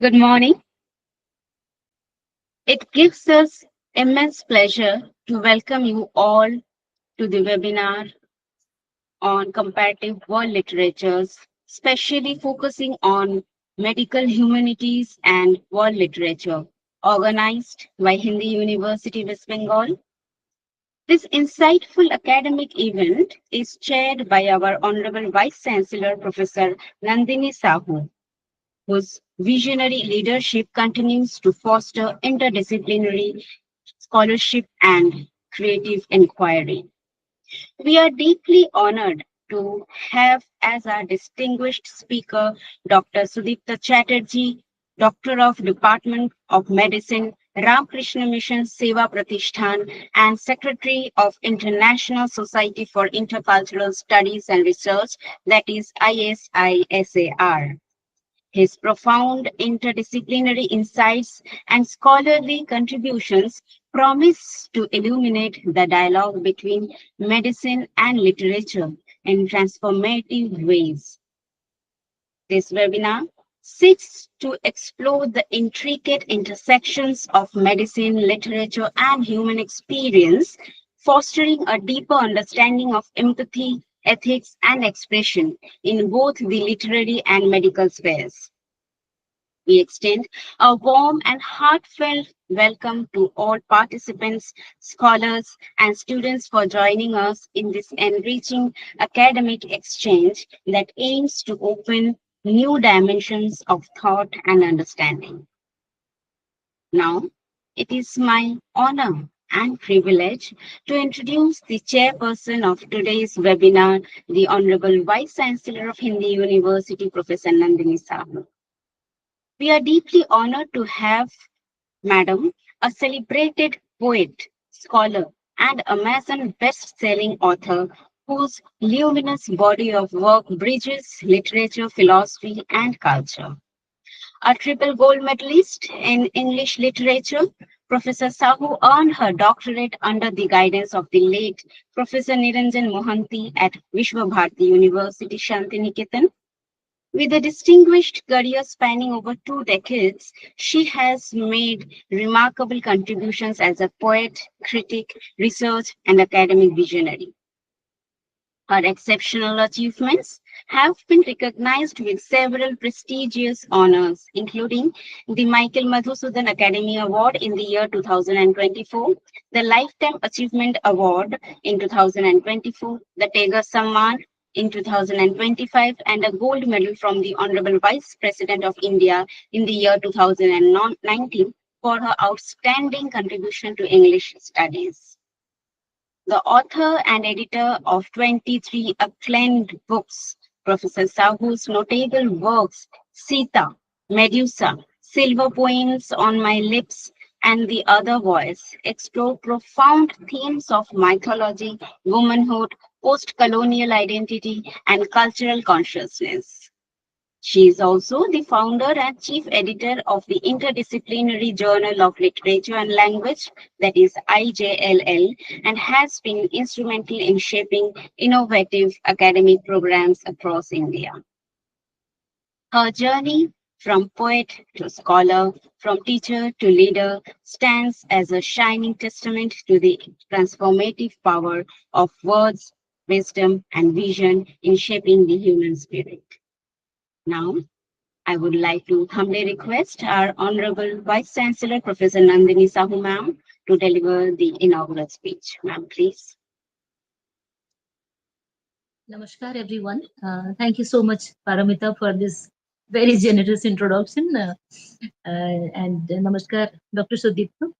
Good morning. It gives us immense pleasure to welcome you all to the webinar on comparative world literatures, especially focusing on medical humanities and world literature, organized by Hindi University West Bengal. This insightful academic event is chaired by our Honorable Vice Chancellor, Professor Nandini Sahu, whose visionary leadership continues to foster interdisciplinary scholarship and creative inquiry. We are deeply honored to have as our distinguished speaker Dr. Sudipta Chatterjee, Doctor of Department of Medicine, Ramakrishna Mission Seva Pratishthan, and Secretary of International Society for Intercultural Studies and Research, that is ISISAR. His profound interdisciplinary insights and scholarly contributions promise to illuminate the dialogue between medicine and literature in transformative ways. This webinar seeks to explore the intricate intersections of medicine, literature, and human experience, fostering a deeper understanding of empathy, ethics, and expression in both the literary and medical spheres. We extend a warm and heartfelt welcome to all participants, scholars, and students for joining us in this enriching academic exchange that aims to open new dimensions of thought and understanding. Now, it is my honor and privilege to introduce the chairperson of today's webinar, the Honorable Vice Chancellor of Hindi University, Professor Nandini Sahu. We are deeply honored to have Madam, a celebrated poet, scholar, and Amazon best-selling author whose luminous body of work bridges literature, philosophy, and culture. A triple gold medalist in English literature, Professor Sahu earned her doctorate under the guidance of the late Professor Niranjan Mohanty at Vishwa Bharati University, Shantiniketan. With a distinguished career spanning over 2 decades, she has made remarkable contributions as a poet, critic, research, and academic visionary. Her exceptional achievements have been recognized with several prestigious honors, including the Michael Madhusudan Academy Award in the year 2024, the Lifetime Achievement Award in 2024, the Tega Samman in 2025, and a gold medal from the Honorable Vice President of India in the year 2019 for her outstanding contribution to English studies. The author and editor of 23 acclaimed books, Professor Sahu's notable works, Sita, Medusa, Silver Poems on My Lips, and The Other Voice, explore profound themes of mythology, womanhood, post-colonial identity, and cultural consciousness. She is also the founder and chief editor of the Interdisciplinary Journal of Literature and Language, that is IJLL, and has been instrumental in shaping innovative academic programs across India. Her journey from poet to scholar, from teacher to leader, stands as a shining testament to the transformative power of words, wisdom, and vision in shaping the human spirit. Now, I would like to humbly request our Honorable Vice Chancellor, Professor Nandini Sahu, ma'am, to deliver the inaugural speech. Ma'am, please. Namaskar, everyone. Thank you so much, Paramita, for this very generous introduction. And Namaskar, Dr. Sudipta.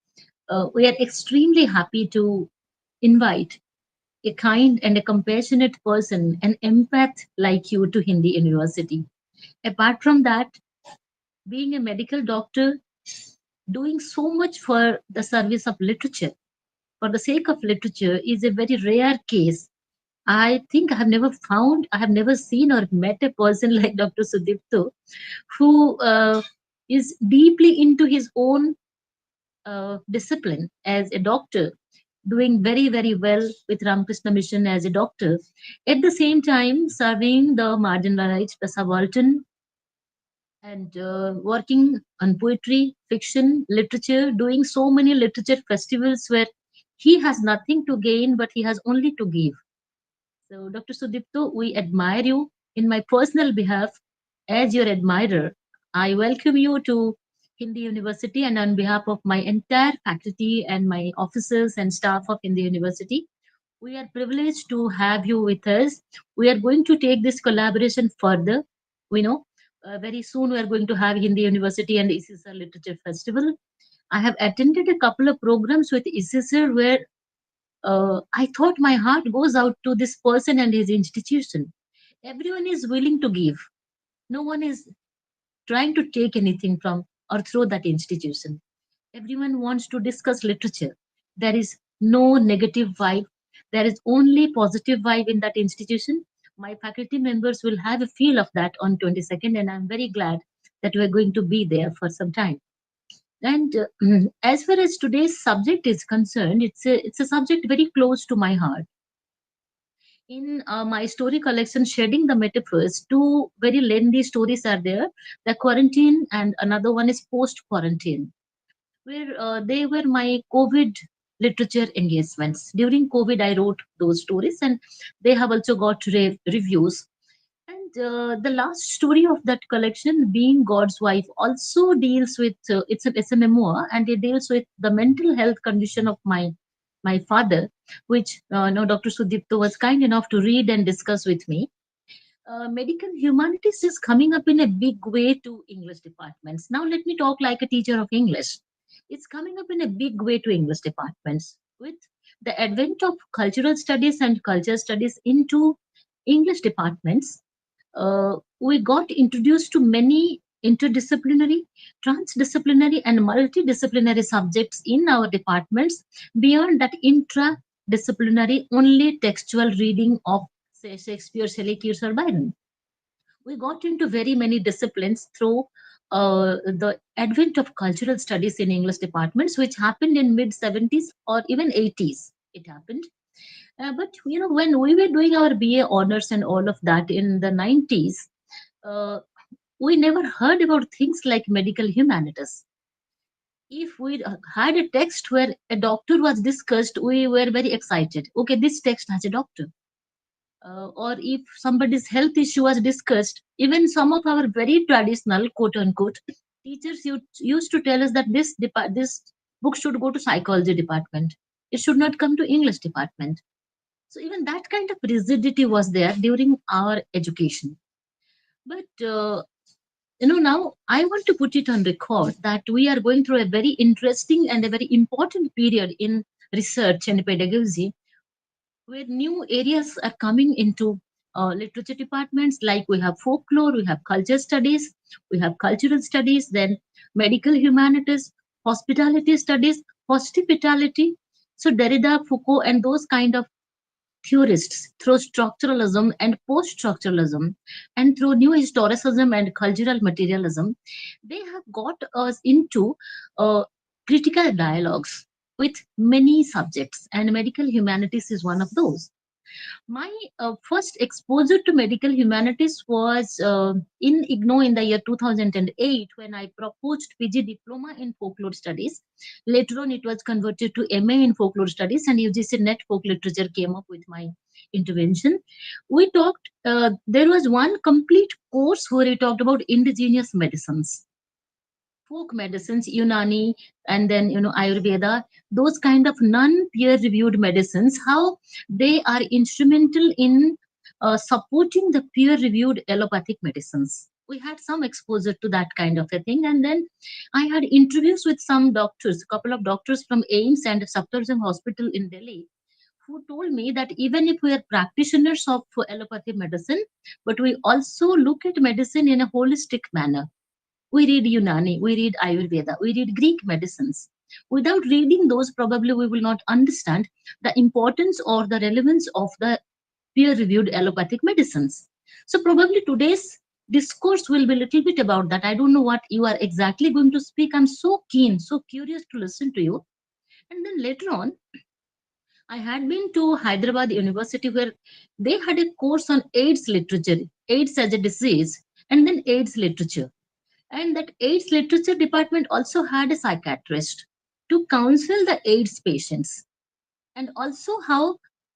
We are extremely happy to invite a kind and a compassionate person, an empath like you to Hindi University. Apart from that, being a medical doctor, doing so much for the service of literature, for the sake of literature, is a very rare case. I think I have never seen or met a person like Dr. Sudipto who is deeply into his own discipline as a doctor, doing very, very well with Ramakrishna Mission as a doctor. At the same time, serving the marginalized, the subaltern, and working on poetry, fiction, literature, doing so many literature festivals where he has nothing to gain, but he has only to give. So, Dr. Sudipto, we admire you. In my personal behalf, as your admirer, I welcome you to Hindi University, and on behalf of my entire faculty and my officers and staff of Hindi University, we are privileged to have you with us. We are going to take this collaboration further. We know very soon we are going to have Hindi University and ICSR Literature Festival. I have attended a couple of programs with ICSR where I thought my heart goes out to this person and his institution. Everyone is willing to give. No one is trying to take anything from or through that institution. Everyone wants to discuss literature. There is no negative vibe. There is only positive vibe in that institution. My faculty members will have a feel of that on 22nd, and I'm very glad that we're going to be there for some time. And as far as today's subject is concerned, it's a subject very close to my heart. In my story collection, Shedding the Metaphors, two very lengthy stories are there: the quarantine, and another one is post quarantine, where they were my COVID literature engagements. During COVID, I wrote those stories, and they have also got reviews. And the last story of that collection, Being God's Wife, also deals with it's a memoir, and it deals with the mental health condition of my father, which no, Dr. Sudipto was kind enough to read and discuss with me. Medical humanities is coming up in a big way to English departments. Now, let me talk like a teacher of English. It's coming up in a big way to English departments with the advent of cultural studies and culture studies into English departments. We got introduced to many interdisciplinary, transdisciplinary, and multidisciplinary subjects in our departments beyond that intradisciplinary, only textual reading of, say, Shakespeare, Shelley, Keats, or Byron. We got into very many disciplines through the advent of cultural studies in English departments, which happened in mid 70s or even 80s. It happened. But when we were doing our BA honors and all of that in the 90s, uh, we never heard about things like medical humanities. If we had a text where a doctor was discussed, we were very excited. Okay, this text has a doctor. Or if somebody's health issue was discussed, even some of our very traditional, quote unquote, teachers used to tell us that this book should go to psychology department. It should not come to English department. So even that kind of rigidity was there during our education. But now I want to put it on record that we are going through a very interesting and a very important period in research and pedagogy, where new areas are coming into literature departments. Like we have folklore, we have culture studies, we have cultural studies, then medical humanities, hospitality studies, hospitality. So Derrida, Foucault, and those kind of theorists, through structuralism and post-structuralism, and through new historicism and cultural materialism, they have got us into critical dialogues with many subjects, and medical humanities is one of those. My first exposure to medical humanities was in IGNO in the year 2008, when I proposed PG diploma in folklore studies. Later on, it was converted to MA in folklore studies, and UGC Net Folk Literature came up with my intervention. We talked, there was one complete course where we talked about indigenous medicines, folk medicines, Unani, and then Ayurveda, those kind of non-peer reviewed medicines, how they are instrumental in supporting the peer reviewed allopathic medicines. We had some exposure to that kind of a thing, and then I had interviews with some doctors, a couple of doctors from AIMS and Safdarjung Hospital in Delhi, who told me that even if we are practitioners of allopathy medicine, but we also look at medicine in a holistic manner. We read Unani, we read Ayurveda, we read Greek medicines. Without reading those, probably we will not understand the importance or the relevance of the peer reviewed allopathic medicines. So, probably today's discourse will be a little bit about that. I don't know what you are exactly going to speak. I'm so keen, so curious to listen to you. And then later on, I had been to Hyderabad University, where they had a course on AIDS literature, AIDS as a disease, and then AIDS literature. And that AIDS literature department also had a psychiatrist to counsel the AIDS patients, and also how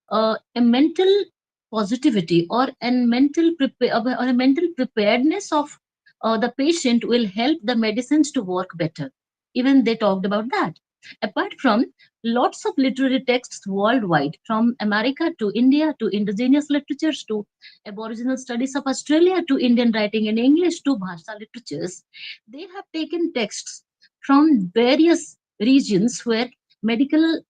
a mental positivity or a mental preparedness of the patient will help the medicines to work better. Even they talked about that. Apart from lots of literary texts worldwide, from America to India to indigenous literatures to aboriginal studies of Australia to Indian writing in English to bhasha literatures, they have taken texts from various regions where medical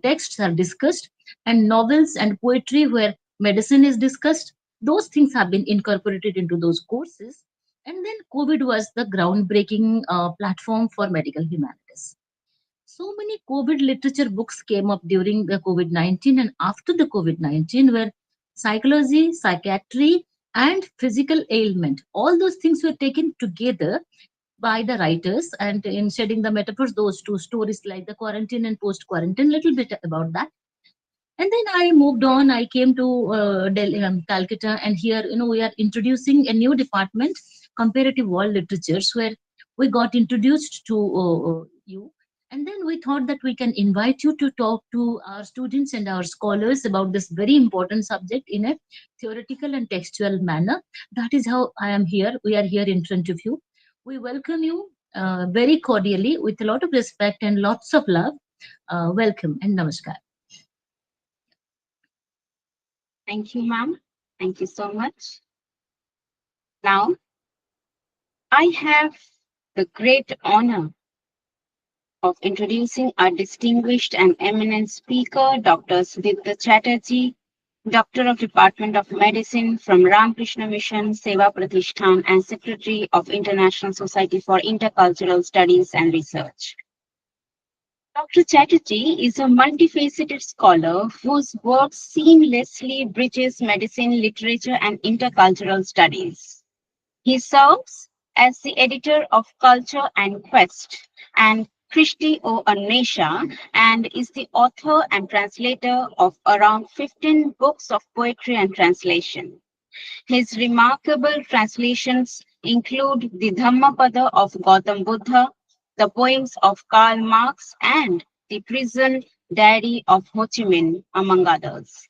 texts are discussed, and novels and poetry where medicine is discussed. Those things have been incorporated into those courses. And then COVID was the groundbreaking platform for medical humanities. So many COVID literature books came up during the COVID-19 and after the COVID-19, where psychology, psychiatry, and physical ailment, all those things were taken together by the writers, and in shedding the metaphors, those two stories like the quarantine and post quarantine, little bit about that. And then I moved on. I came to Delhi, Calcutta, and here we are introducing a new department, comparative world literatures, where we got introduced to you. And then we thought that we can invite you to talk to our students and our scholars about this very important subject in a theoretical and textual manner. That is how I am here. We are here in front of you. We welcome you very cordially with a lot of respect and lots of love. Welcome and namaskar. Thank you, ma'am. Thank you so much. Now, I have the great honor of introducing our distinguished and eminent speaker, Dr. Sudipta Chatterjee, Doctor of Department of Medicine from Ramakrishna Mission Seva Pratishthan and Secretary of International Society for Intercultural Studies and Research. Dr. Chatterjee is a multifaceted scholar whose work seamlessly bridges medicine, literature, and intercultural studies. He serves as the editor of Culture and Quest and Christi O Annesha, and is the author and translator of around 15 books of poetry and translation. His remarkable translations include the Dhammapada of Gautam Buddha, the poems of Karl Marx, and the prison diary of Ho Chi Minh, among others.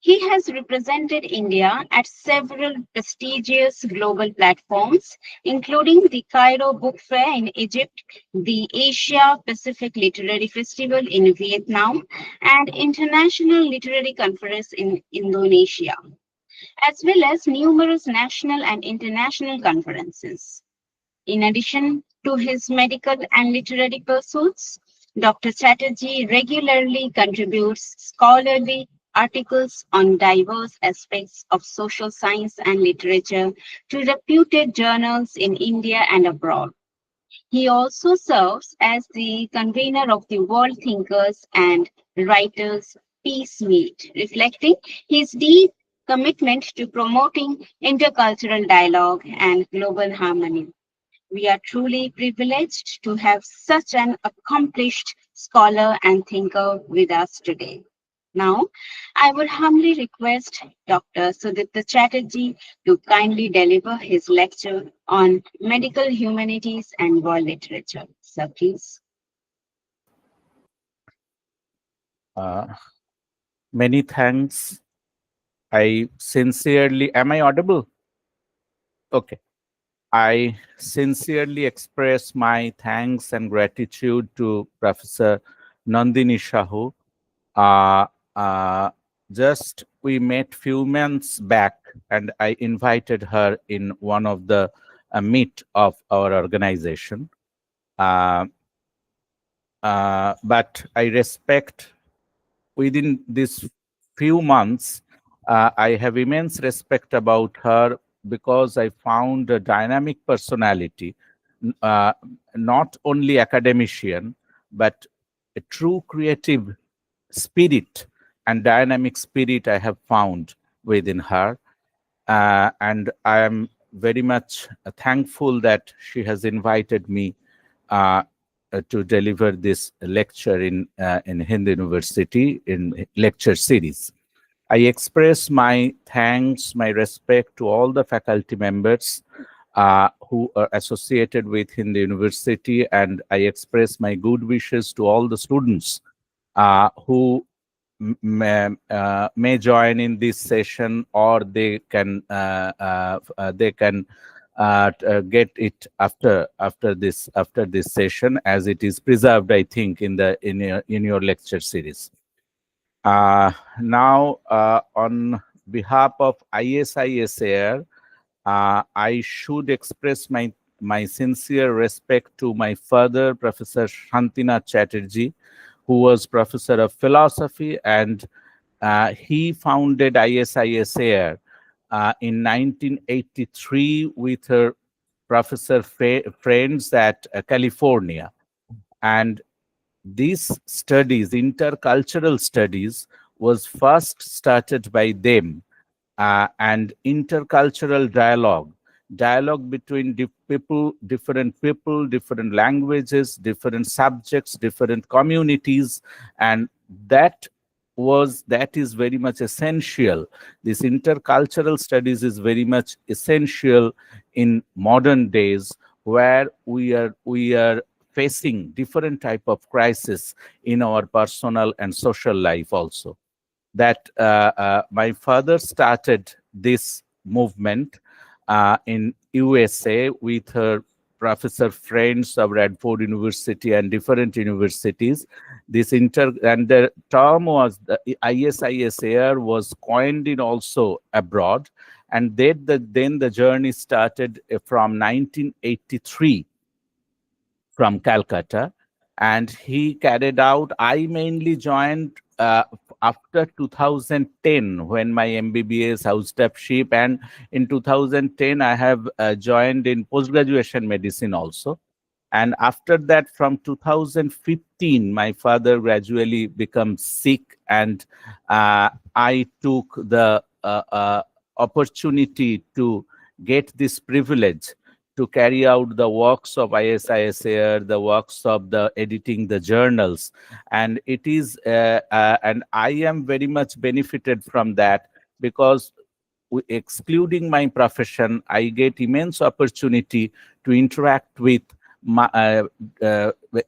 He has represented India at several prestigious global platforms, including the Cairo Book Fair in Egypt, the Asia Pacific Literary Festival in Vietnam, and International Literary Conference in Indonesia, as well as numerous national and international conferences. In addition to his medical and literary pursuits, Dr. Chatterjee regularly contributes scholarly articles on diverse aspects of social science and literature to reputed journals in India and abroad. He also serves as the convener of the World Thinkers and Writers Peace Meet, reflecting his deep commitment to promoting intercultural dialogue and global harmony. We are truly privileged to have such an accomplished scholar and thinker with us today. Now, I would humbly request Dr. Sudipta Chatterjee to kindly deliver his lecture on medical humanities and world literature. Sir, please. Uh, Many thanks. I sincerely, am I audible? Okay. I sincerely express my thanks and gratitude to Professor Nandini Sahu. Uh, uh, just we met few months back, and I invited her in one of the meet of our organization. Uh, but I respect within these few months, I have immense respect about her because I found a dynamic personality, uh, not only academician, but a true creative spirit and dynamic spirit I have found within her. And I am very much thankful that she has invited me uh, to deliver this lecture in Hindu University in lecture series. I express my thanks, my respect to all the faculty members who are associated with in the university, and I express my good wishes to all the students who may join in this session, or they can get it after this session, as it is preserved, I think, in your lecture series. Now, on behalf of ISISAR, I should express my sincere respect to my father, Professor Shantinath Chatterjee, who was professor of philosophy, and he founded ISISAR in 1983 with her professor friends at California. And these studies, intercultural studies, was first started by them, and intercultural dialogue between different languages, different subjects, different communities, and that that is very much essential. This intercultural studies is very much essential in modern days, where we are facing different type of crisis in our personal and social life also. That my father started this movement in USA with her professor friends of Radford University and different universities. And the term was the ISISAR was coined in also abroad, and then the journey started from 1983 from Calcutta, and he carried out. I mainly joined after 2010, when my MBBS housestafship, and in 2010 I have joined in post-graduation medicine also. And after that, from 2015, my father gradually became sick, and I took the opportunity to get this privilege to carry out the works of ISISAR, the works of the editing the journals. And it is, and I am very much benefited from that, because excluding my profession, I get immense opportunity to interact with my,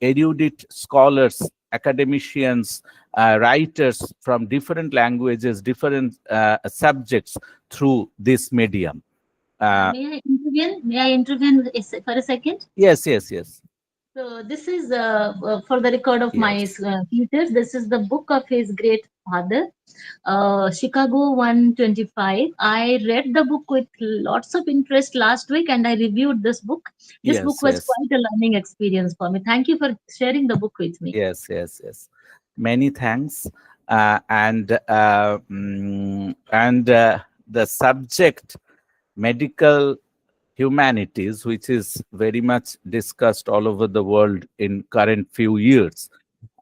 erudite scholars, academicians, writers from different languages, different subjects through this medium. May I intervene? May I intervene for a second? Yes, yes, yes. So this is for the record of my Yes. teachers. This is the book of his great father, Chicago 125. I read the book with lots of interest last week, and I reviewed this book. This book Yes, was yes, quite a learning experience for me. Thank you for sharing the book with me. yes, yes, yes. Many thanks. The subject, medical humanities, which is very much discussed all over the world in current few years.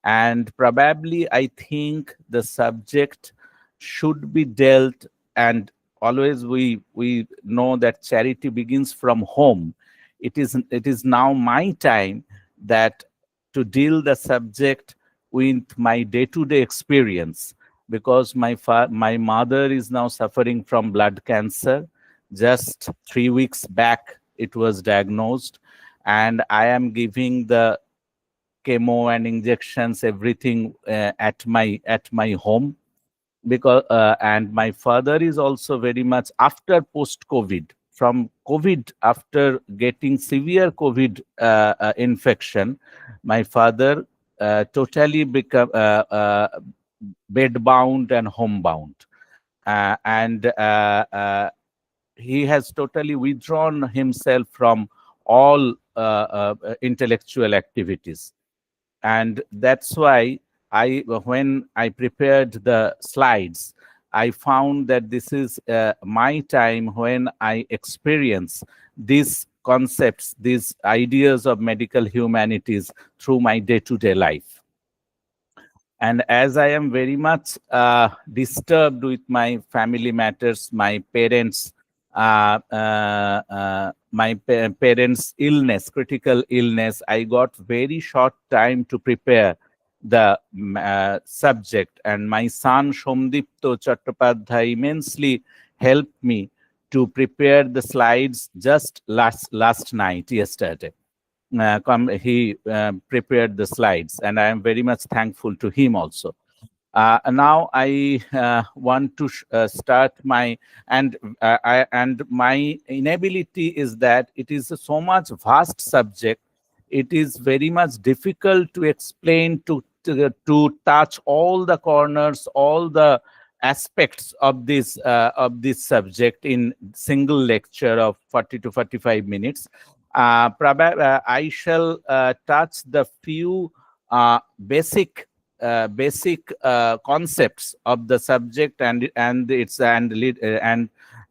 And probably I think the subject should be dealt, and always we know that charity begins from home. It is now my time that to deal the subject with my day-to-day experience, because my mother is now suffering from blood cancer. Just 3 weeks back it was diagnosed, and I am giving the chemo and injections, everything at my home, because and my father is also very much after post COVID, from COVID, after getting severe COVID infection. My father totally become bed bound and homebound, and he has totally withdrawn himself from all intellectual activities. And that's why when I prepared the slides, I found that this is my time when I experience these concepts, these ideas of medical humanities through my day-to-day life. And as I am very much disturbed with my family matters, my parents, parents' illness, critical illness, I got very short time to prepare the subject. And my son Somdipto Chattopadhyay immensely helped me to prepare the slides just last night, yesterday. He prepared the slides, and I am very much thankful to him also. Now I want to start my and my inability is that it is a so much vast subject. It is very much difficult to explain, to touch all the corners, all the aspects of this subject in single lecture of 40 to 45 minutes. I shall touch the few basic concepts of the subject and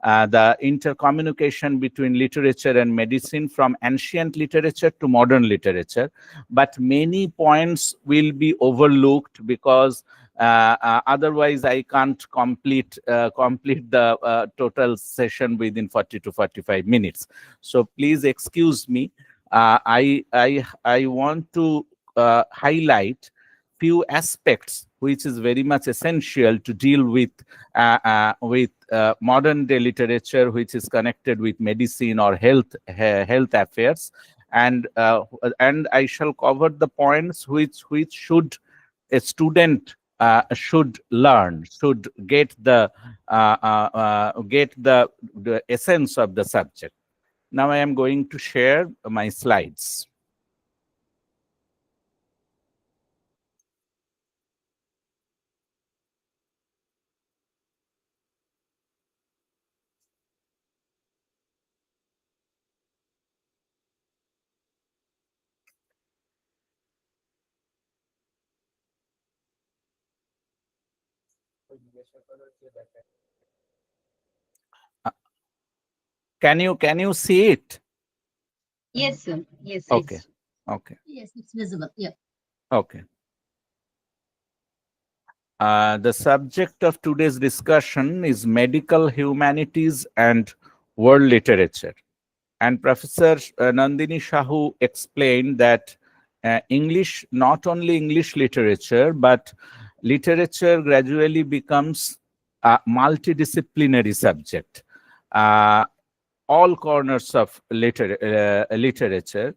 the intercommunication between literature and medicine from ancient literature to modern literature. But many points will be overlooked because otherwise I can't complete the total session within 40 to 45 minutes. So please excuse me. I want to highlight few aspects which is very much essential to deal with modern day literature, which is connected with medicine or health affairs, and I shall cover the points which should a student should learn, should get the essence of the subject. Now I am going to share my slides. Uh, can you see it? Yes, sir. Yes, Okay. yes. Okay. Yes, it's visible. Yeah. Okay. The subject of today's discussion is medical humanities and world literature. And Professor Nandini Sahu explained that English, not only English literature, but literature gradually becomes a multidisciplinary subject. All corners of literature.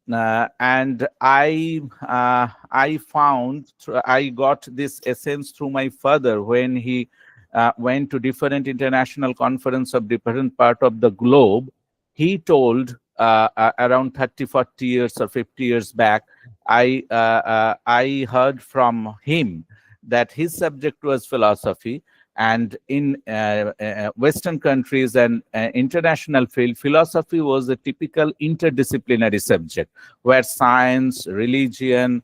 And I got this essence through my father when he went to different international conference of different part of the globe. He told around 30, 40 years or 50 years back, I heard from him that his subject was philosophy, and in Western countries and international field, philosophy was a typical interdisciplinary subject where science, religion,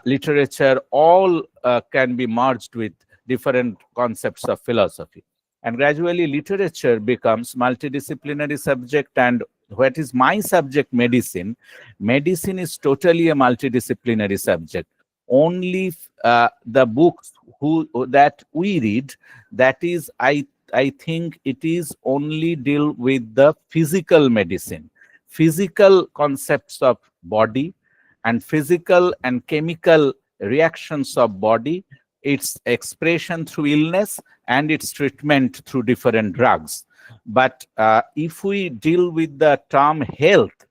literature, all can be merged with different concepts of philosophy. And gradually literature becomes multidisciplinary subject. And what is my subject, medicine? Medicine is totally a multidisciplinary subject. Only the books that we read, that is, I think it is only deal with the physical medicine, physical concepts of body, and physical and chemical reactions of body, its expression through illness and its treatment through different drugs. But if we deal with the term health,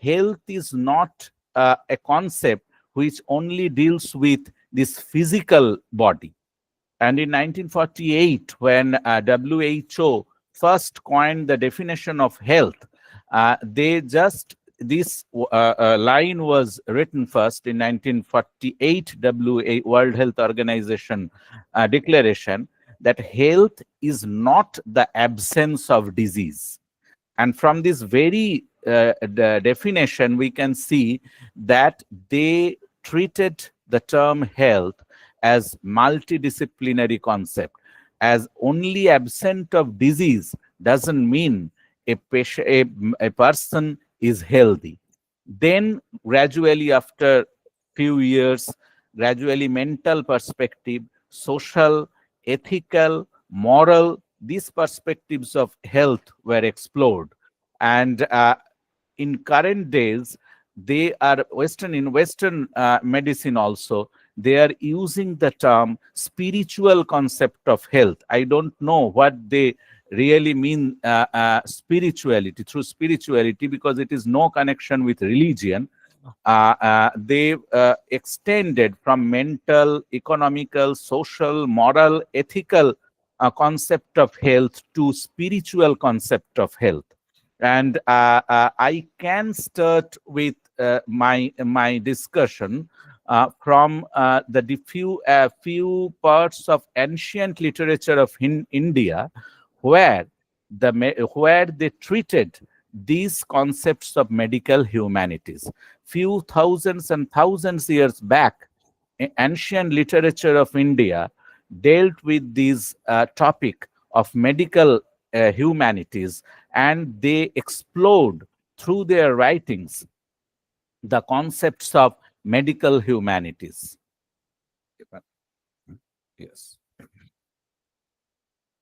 health is not a concept which only deals with this physical body. And in 1948, when WHO first coined the definition of health, they just this line was written first in 1948 World Health Organization declaration that health is not the absence of disease. And from this very the definition, we can see that they treated the term health as multidisciplinary concept, as only absent of disease doesn't mean a person is healthy. Then gradually, after few years, gradually mental perspective, social, ethical, moral, these perspectives of health were explored. And in current days, they are in Western medicine also, they are using the term spiritual concept of health. I don't know what they really mean spirituality, through spirituality, because it is no connection with religion. They extended from mental, economical, social, moral, ethical concept of health to spiritual concept of health. And I can start with my discussion from the few parts of ancient literature of India, where where they treated these concepts of medical humanities. Few thousands and thousands years back, ancient literature of India dealt with this topic of medical humanities, and they explored through their writings the concepts of medical humanities. Yes.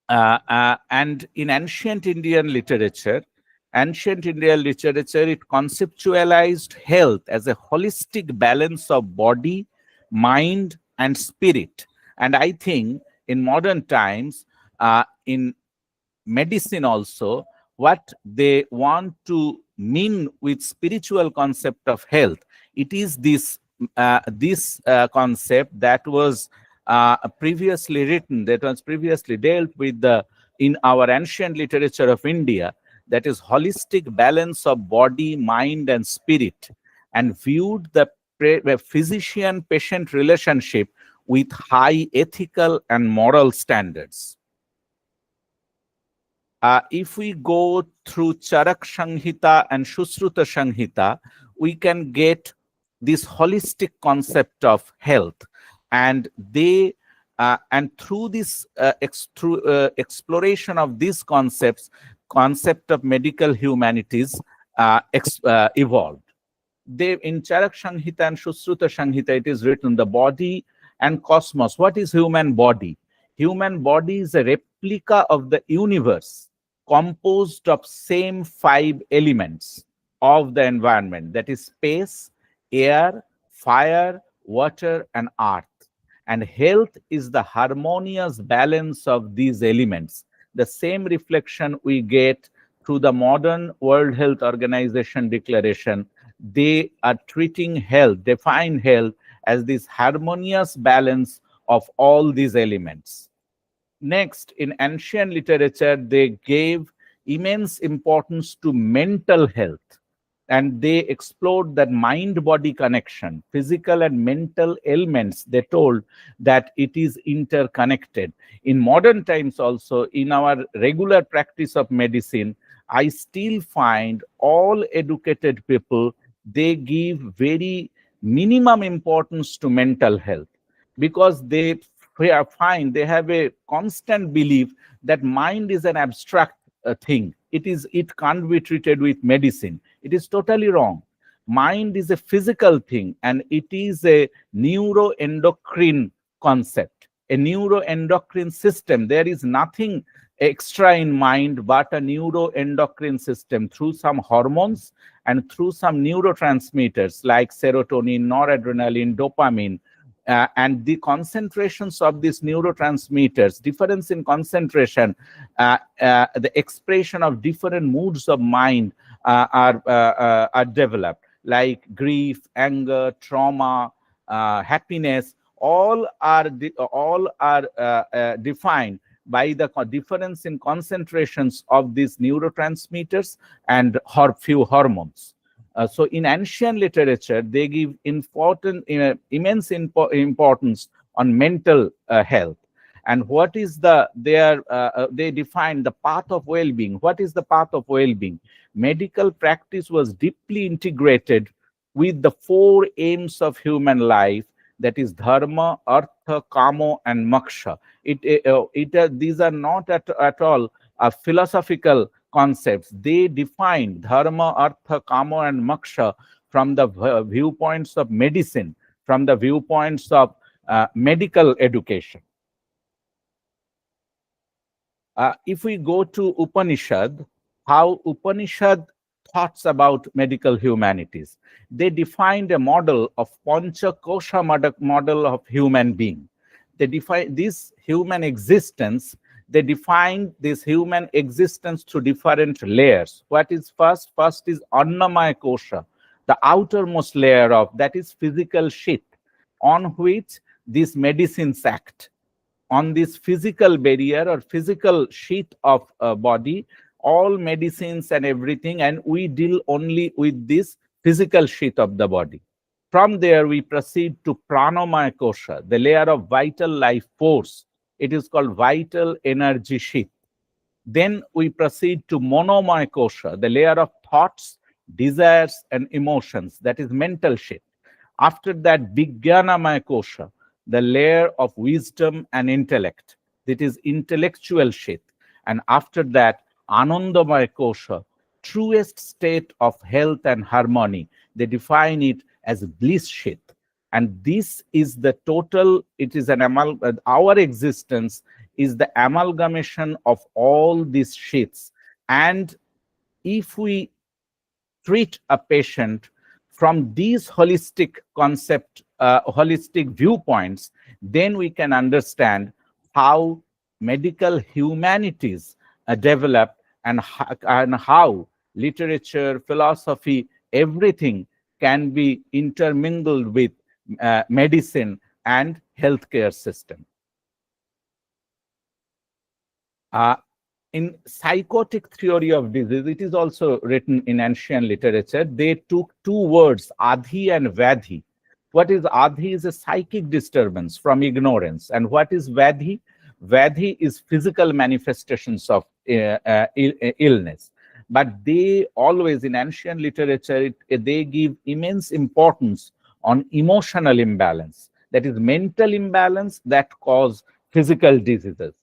And in ancient Indian literature, it conceptualized health as a holistic balance of body, mind, and spirit. And I think in modern times, in medicine also, what they want to mean with spiritual concept of health, it is this concept that was previously written, that was previously dealt with in our ancient literature of India, that is holistic balance of body, mind, and spirit, and viewed the physician patient relationship with high ethical and moral standards. If we go through Charak Sanghita and Shusruta Sanghita, we can get this holistic concept of health, and they and through this exploration of these concept of medical humanities evolved. They, in Charak Sanghita and Shusruta Sanghita, it is written the body and cosmos. What is human body? Human body is a replica of the universe, composed of same 5 elements of the environment, that is space, air, fire, water, and earth. And health is the harmonious balance of these elements. The same reflection we get through the modern World Health Organization declaration. They are treating health, define health as this harmonious balance of all these elements. Next, in ancient literature, they gave immense importance to mental health, and they explored that mind-body connection, physical and mental elements. They told that it is interconnected. In modern times also, in our regular practice of medicine, I still find all educated people, they give very minimum importance to mental health, because they find they have a constant belief that mind is an abstract thing. It can't be treated with medicine. It is totally wrong. Mind is a physical thing, and it is a neuroendocrine concept, a neuroendocrine system. There is nothing extra in mind but a neuroendocrine system, through some hormones and through some neurotransmitters like serotonin, noradrenaline, dopamine, and the concentrations of these neurotransmitters, difference in concentration, the expression of different moods of mind are developed, like grief, anger, trauma, happiness. All are defined by the difference in concentrations of these neurotransmitters and few hormones. So in ancient literature, they give immense importance on mental health. And what is they define the path of well-being. What is the path of well-being? Medical practice was deeply integrated with the 4 aims of human life, that is dharma, artha, kama, and moksha. These are not at all philosophical concepts. They define dharma, artha, kama, and moksha from the viewpoints of medicine, from the viewpoints of medical education. If we go to Upanishad, how Upanishad thoughts about medical humanities, they defined a model of Pancha Kosha model of human being. They define this human existence. They define this human existence through different layers. What is first? First is Annamaya Kosha, the outermost layer of that is physical sheath on which these medicines act. On this physical barrier or physical sheath of a body, all medicines and everything, and we deal only with this physical sheath of the body. From there, we proceed to Pranamaya Kosha, the layer of vital life force. It is called vital energy sheath. Then we proceed to Monomaya Kosha, the layer of thoughts, desires, and emotions, that is mental sheath. After that, Vijnanamaya Kosha, the layer of wisdom and intellect, that is intellectual sheath. And after that, Anandamaya Kosha, truest state of health and harmony. They define it as bliss sheath. And this is the total, it is our existence is the amalgamation of all these sheaths. And if we treat a patient from these holistic viewpoints, then we can understand how medical humanities develop, and how literature, philosophy, everything can be intermingled with medicine and healthcare system. In psychotic theory of disease, it is also written in ancient literature. They took two words, adhi and vadhi. What is adhi is a psychic disturbance from ignorance. And what is vadhi? Vadhi is physical manifestations of illness. But they always, in ancient literature, they give immense importance on emotional imbalance. That is mental imbalance that cause physical diseases.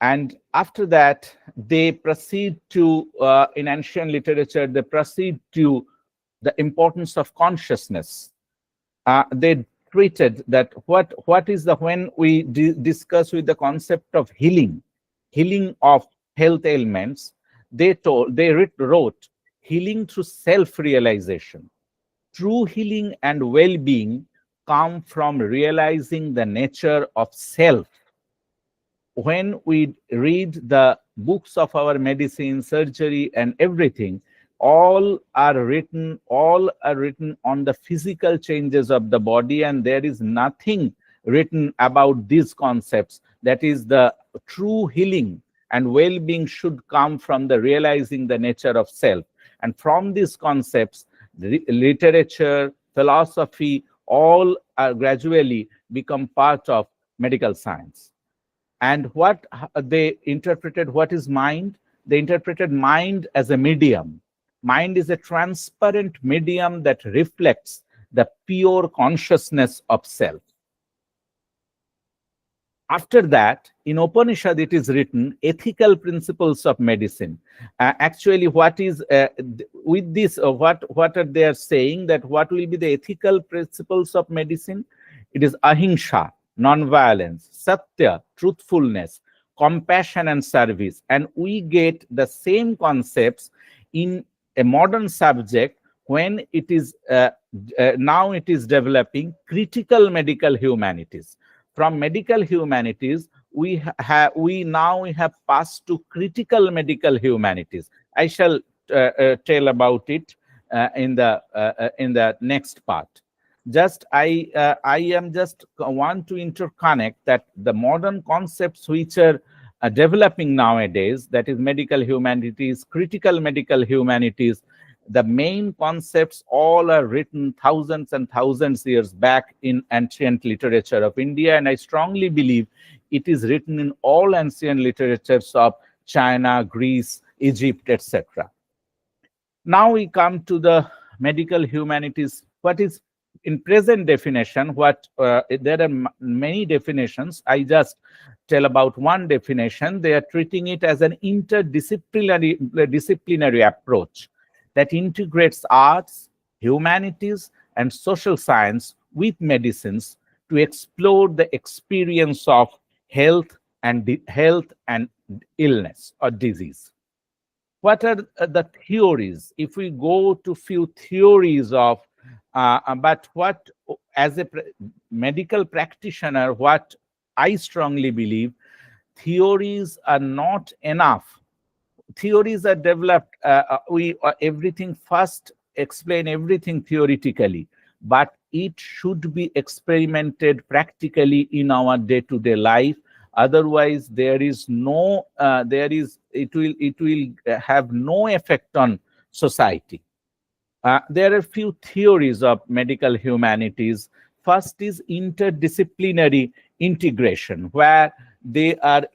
And after that, they proceed to, in ancient literature, they proceed to the importance of consciousness. They treated that what is the, when we discuss with the concept of healing of health ailments, they wrote healing through self-realization. True healing and well-being come from realizing the nature of self. When we read the books of our medicine, surgery, and everything, all are written on the physical changes of the body, and there is nothing written about these concepts. That is, the true healing and well-being should come from the realizing the nature of self. And from these concepts, literature, philosophy, all are gradually become part of medical science. And what they interpreted, what is mind? They interpreted mind as a medium. Mind is a transparent medium that reflects the pure consciousness of self. After that, in Upanishad, it is written ethical principles of medicine. Actually, what is with this? What are they are saying, that what will be the ethical principles of medicine? It is ahimsa, non-violence, satya, truthfulness, compassion, and service. And we get the same concepts in a modern subject when it is now it is developing critical medical humanities. From medical humanities, we now have passed to critical medical humanities. I shall tell about it in the next part. Just I am just want to interconnect that the modern concepts which are developing nowadays, that is medical humanities, critical medical humanities, the main concepts all are written thousands and thousands years back in ancient literature of India, and I strongly believe it is written in all ancient literatures of China, Greece, Egypt, etc. Now we come to the medical humanities. What is in present definition? What there are many definitions. I just tell about one definition. They are treating it as an disciplinary approach that integrates arts, humanities, and social science with medicines to explore the experience of health and illness or disease. What are the theories? If we go to few theories of, but what as a medical practitioner, what I strongly believe theories are not enough. Theories are developed, we everything first explain everything theoretically, but it should be experimented practically in our day-to-day life. Otherwise there is no there is it will have no effect on society. There are few theories of medical humanities. First is interdisciplinary integration, where they are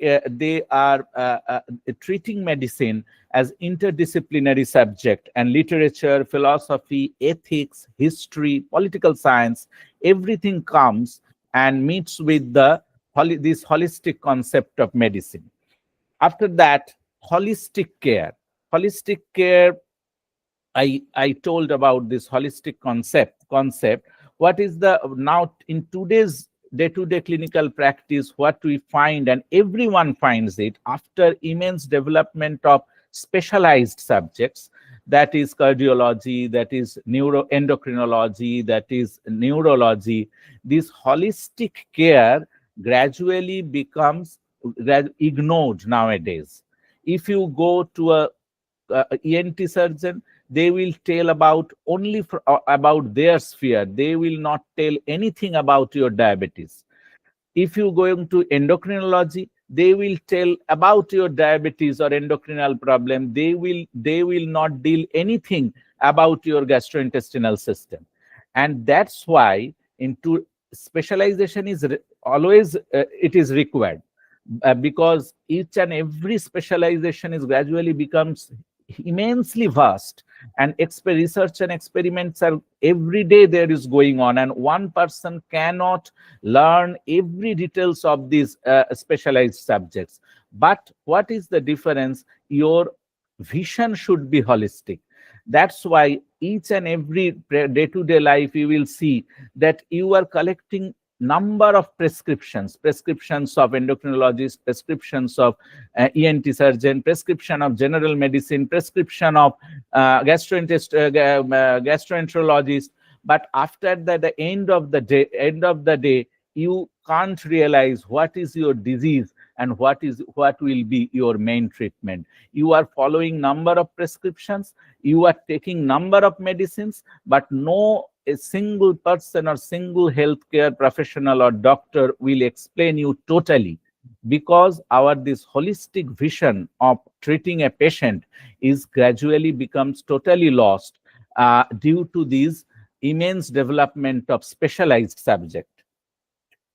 treating medicine as interdisciplinary subject, and literature, philosophy, ethics, history, political science, everything comes and meets with this holistic concept of medicine. After that, holistic care. Holistic care, I told about this holistic concept. What is the now in today's day-to-day clinical practice, what we find, and everyone finds it after immense development of specialized subjects, that is cardiology, that is neuroendocrinology, that is neurology. This holistic care gradually becomes ignored nowadays. If you go to a ENT surgeon, they will tell about only about their sphere. They will not tell anything about your diabetes. If you going to endocrinology, they will tell about your diabetes or endocrinal problem. They will not deal anything about your gastrointestinal system. And that's why into specialization is always it is required, because each and every specialization is gradually becomes immensely vast, and research and experiments are every day there is going on, and one person cannot learn every details of these specialized subjects. But what is the difference? Your vision should be holistic. That's why each and every day-to-day life you will see that you are collecting number of prescriptions of endocrinologist, prescriptions of ENT surgeon, prescription of general medicine, prescription of gastroenterologist. But after that, end of the day, you can't realize what is your disease and what will be your main treatment. You are following number of prescriptions, you are taking number of medicines, but no a single person or single healthcare professional or doctor will explain you totally, because our this holistic vision of treating a patient is gradually becomes totally lost due to this immense development of specialized subject.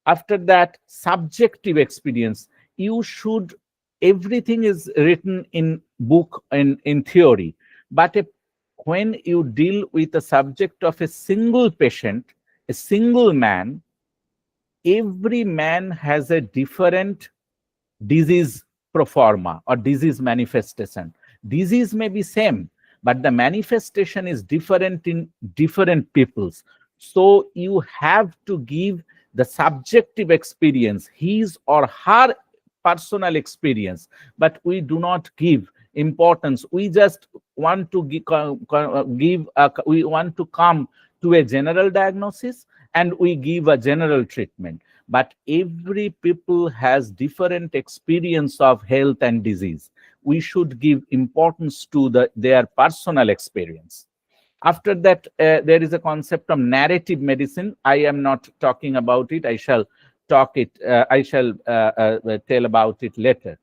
After that, subjective experience. You should, everything is written in book and in theory, but when you deal with the subject of a single patient, a single man, every man has a different disease proforma or disease manifestation. Disease may be same, but the manifestation is different in different peoples. So you have to give the subjective experience, his or her personal experience, but we do not give importance. We just want to we want to come to a general diagnosis and we give a general treatment. But every people has different experience of health and disease. We should give importance to their personal experience. After that, there is a concept of narrative medicine. I am not talking about it. I shall tell about it later.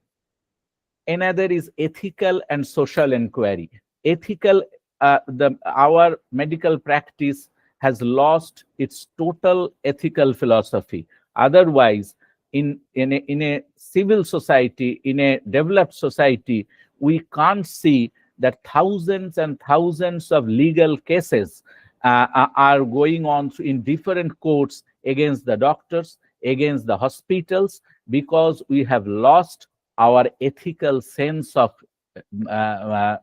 Another is ethical and social inquiry. Ethical, our medical practice has lost its total ethical philosophy. Otherwise, in a civil society, in a developed society, we can't see that thousands and thousands of legal cases are going on in different courts against the doctors, against the hospitals, because we have lost our ethical sense of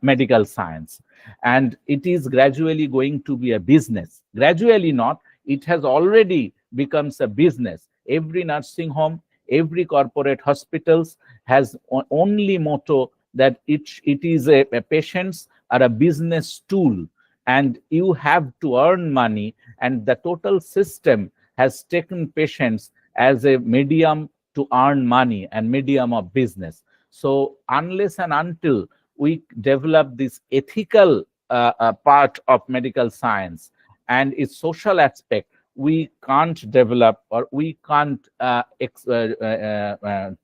medical science. And it is gradually going to be a business. Gradually not, it has already becomes a business. Every nursing home, every corporate hospitals has only motto that it is a patients are a business tool, and you have to earn money, and the total system has taken patients as a medium to earn money and medium of business. So unless and until we develop this ethical part of medical science and its social aspect, we can't develop, or we can't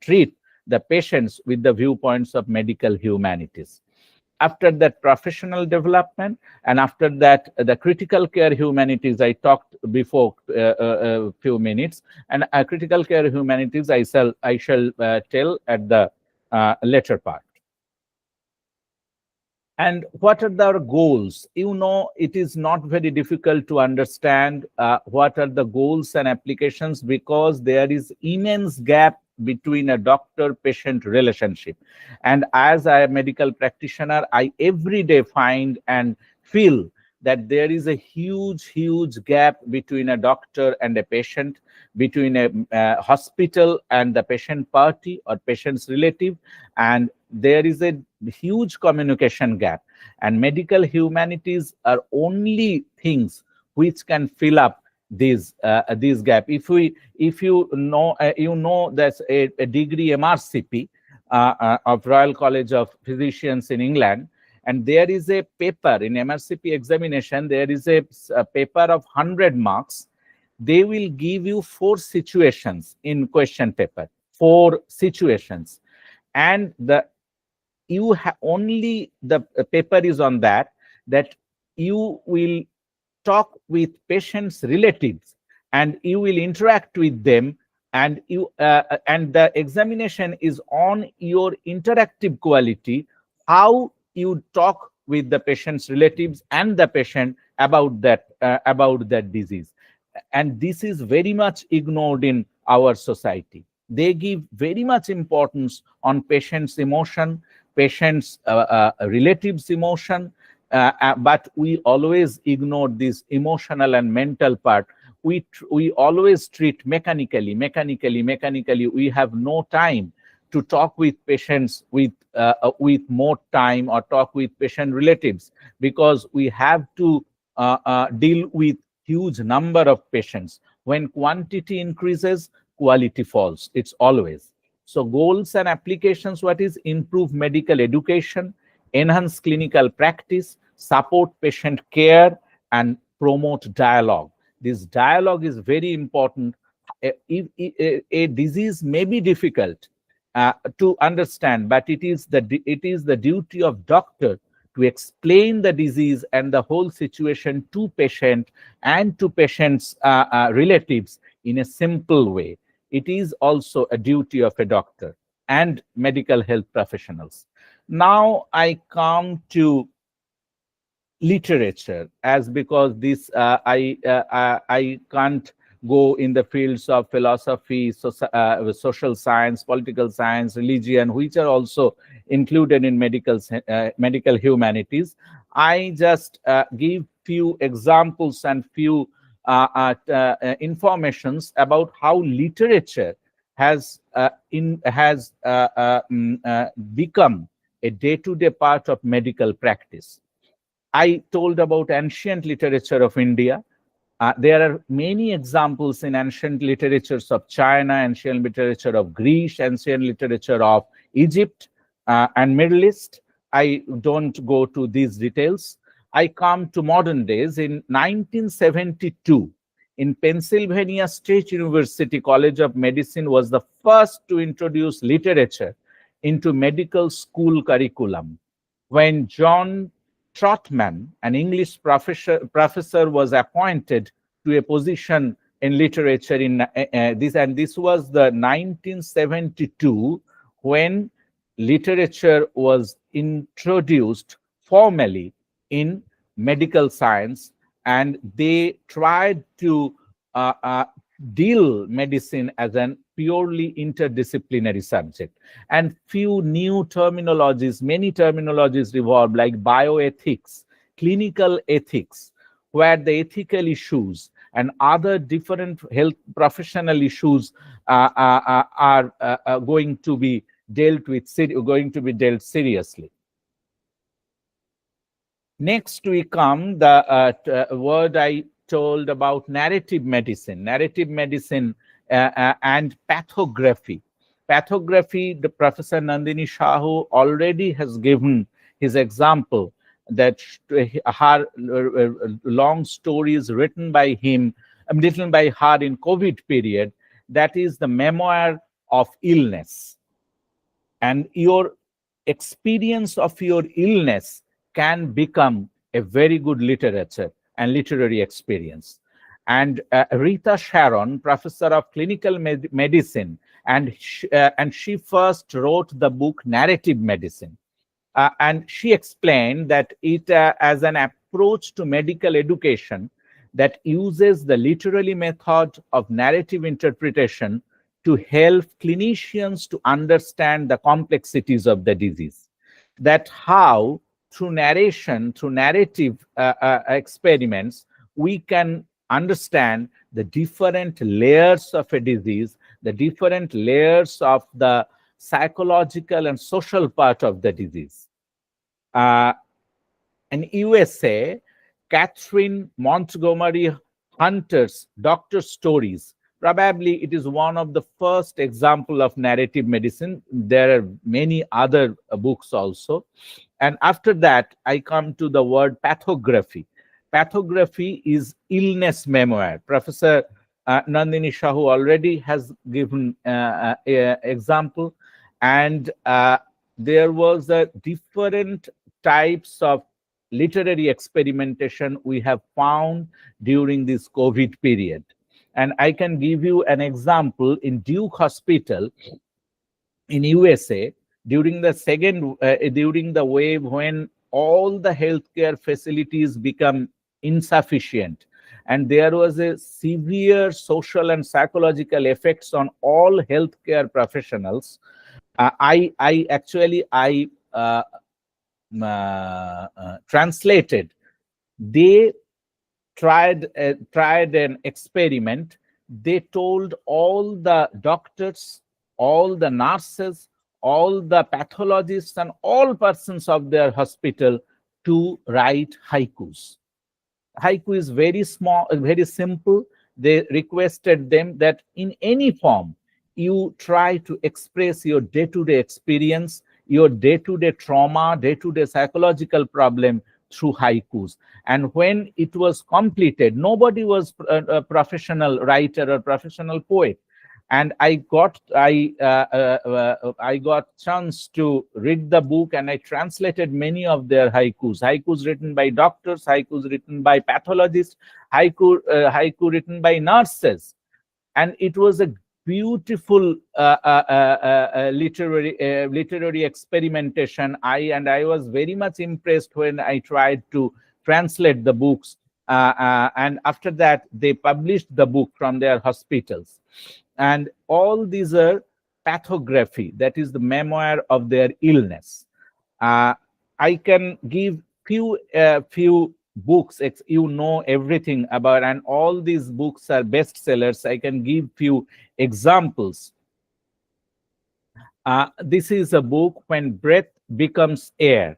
treat the patients with the viewpoints of medical humanities. After that, professional development, and after that, the critical care humanities I talked before a few minutes, and critical care humanities I shall tell at the later part. And what are our goals? It is not very difficult to understand what are the goals and applications, because there is immense gap between a doctor-patient relationship. And as a medical practitioner, I every day find and feel that there is a huge gap between a doctor and a patient, between a hospital and the patient party or patient's relative, and there is a huge communication gap. And medical humanities are only things which can fill up this gap. If there's a degree MRCP of Royal College of Physicians in England, and there is a paper in MRCP examination, there is a paper of 100 marks. They will give you 4 situations in question paper, 4 situations, and only the paper is on that you will talk with patients' relatives and you will interact with them, and the examination is on your interactive quality, how you talk with the patient's relatives and the patient about that disease. And this is very much ignored in our society. They give very much importance on patient's emotion, patient's relatives emotion, but we always ignore this emotional and mental part. We always treat mechanically. We have no time to talk with patients with more time, or talk with patient relatives, because we have to deal with huge number of patients. When quantity increases, quality falls. It's always. So goals and applications, what is? Improve medical education, enhance clinical practice, support patient care, and promote dialogue. This dialogue is very important. A disease may be difficult to understand, but it is the duty of doctor to explain the disease and the whole situation to patient and to patient's relatives in a simple way. It is also a duty of a doctor and medical health professionals. Now I come to literature, as because this I can't go in the fields of philosophy, social science, political science, religion, which are also included in medical humanities. I just give few examples and few informations about how literature has become a day-to-day part of medical practice. I told about ancient literature of India. There are many examples in ancient literatures of China, ancient literature of Greece, ancient literature of Egypt and Middle East. I don't go to these details. I come to modern days. In 1972, in Pennsylvania State University College of Medicine was the first to introduce literature into medical school curriculum, when John Trotman, an English professor, was appointed to a position in literature in this, and this was the 1972 when literature was introduced formally in medical science, and they tried to deal medicine as an purely interdisciplinary subject. And few new terminologies, many terminologies revolve, like bioethics, clinical ethics, where the ethical issues and other different health professional issues are going to be dealt seriously. Next, we come the word I told about narrative medicine. Narrative medicine and pathography. Pathography, the Professor Nandini Sahu already has given his example that her long stories written by him, written by her in COVID period, that is the memoir of illness. And your experience of your illness can become a very good literature and literary experience. And Rita Sharon, professor of clinical medicine, and she first wrote the book Narrative Medicine. And she explained that it as an approach to medical education that uses the literary method of narrative interpretation to help clinicians to understand the complexities of the disease. That how through narration, through narrative experiments, we can understand the different layers of a disease, the different layers of the psychological and social part of the disease. In USA, Catherine Montgomery Hunter's Doctor Stories, probably it is one of the first example of narrative medicine. There are many other books also. And after that, I come to the word pathography. Pathography is illness memoir. Professor Nandini Sahu already has given example, and there was a different types of literary experimentation we have found during this COVID period. And I can give you an example in Duke Hospital in USA during during the wave when all the healthcare facilities become insufficient and there was a severe social and psychological effects on all healthcare professionals. I actually I translated. They tried an experiment. They told all the doctors, all the nurses, all the pathologists, and all persons of their hospital to write haikus. Haiku is very small, very simple. They requested them that in any form you try to express your day-to-day experience, your day-to-day trauma, day-to-day psychological problem through haikus. And when it was completed, nobody was a professional writer or professional poet. And I got chance to read the book, and I translated many of their haikus written by doctors, haikus written by pathologists, haiku written by nurses. And it was a beautiful literary experimentation. I was very much impressed when I tried to translate the books. And after that, they published the book from their hospitals. And all these are pathography, that is the memoir of their illness. I can give few books you know everything about, and all these books are bestsellers. I can give few examples. This is a book, When Breath Becomes Air.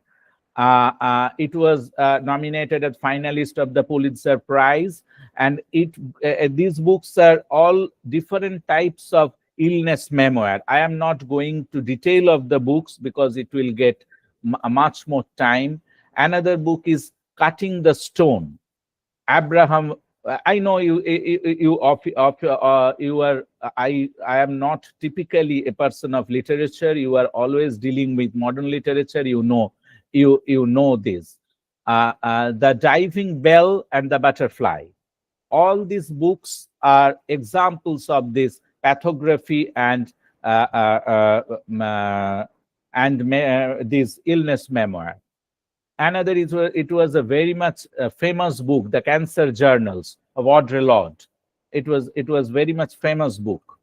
It was nominated as finalist of the Pulitzer Prize, and these books are all different types of illness memoir. I am not going to detail of the books because it will get much more time. Another book is Cutting the Stone. Abraham, I know you are. I am not typically a person of literature. You are always dealing with modern literature. You know this. The Diving Bell and the Butterfly. All these books are examples of this pathography and this illness memoir. Another, it was a very much famous book, The Cancer Journals of Audre Lorde. It was very much famous book.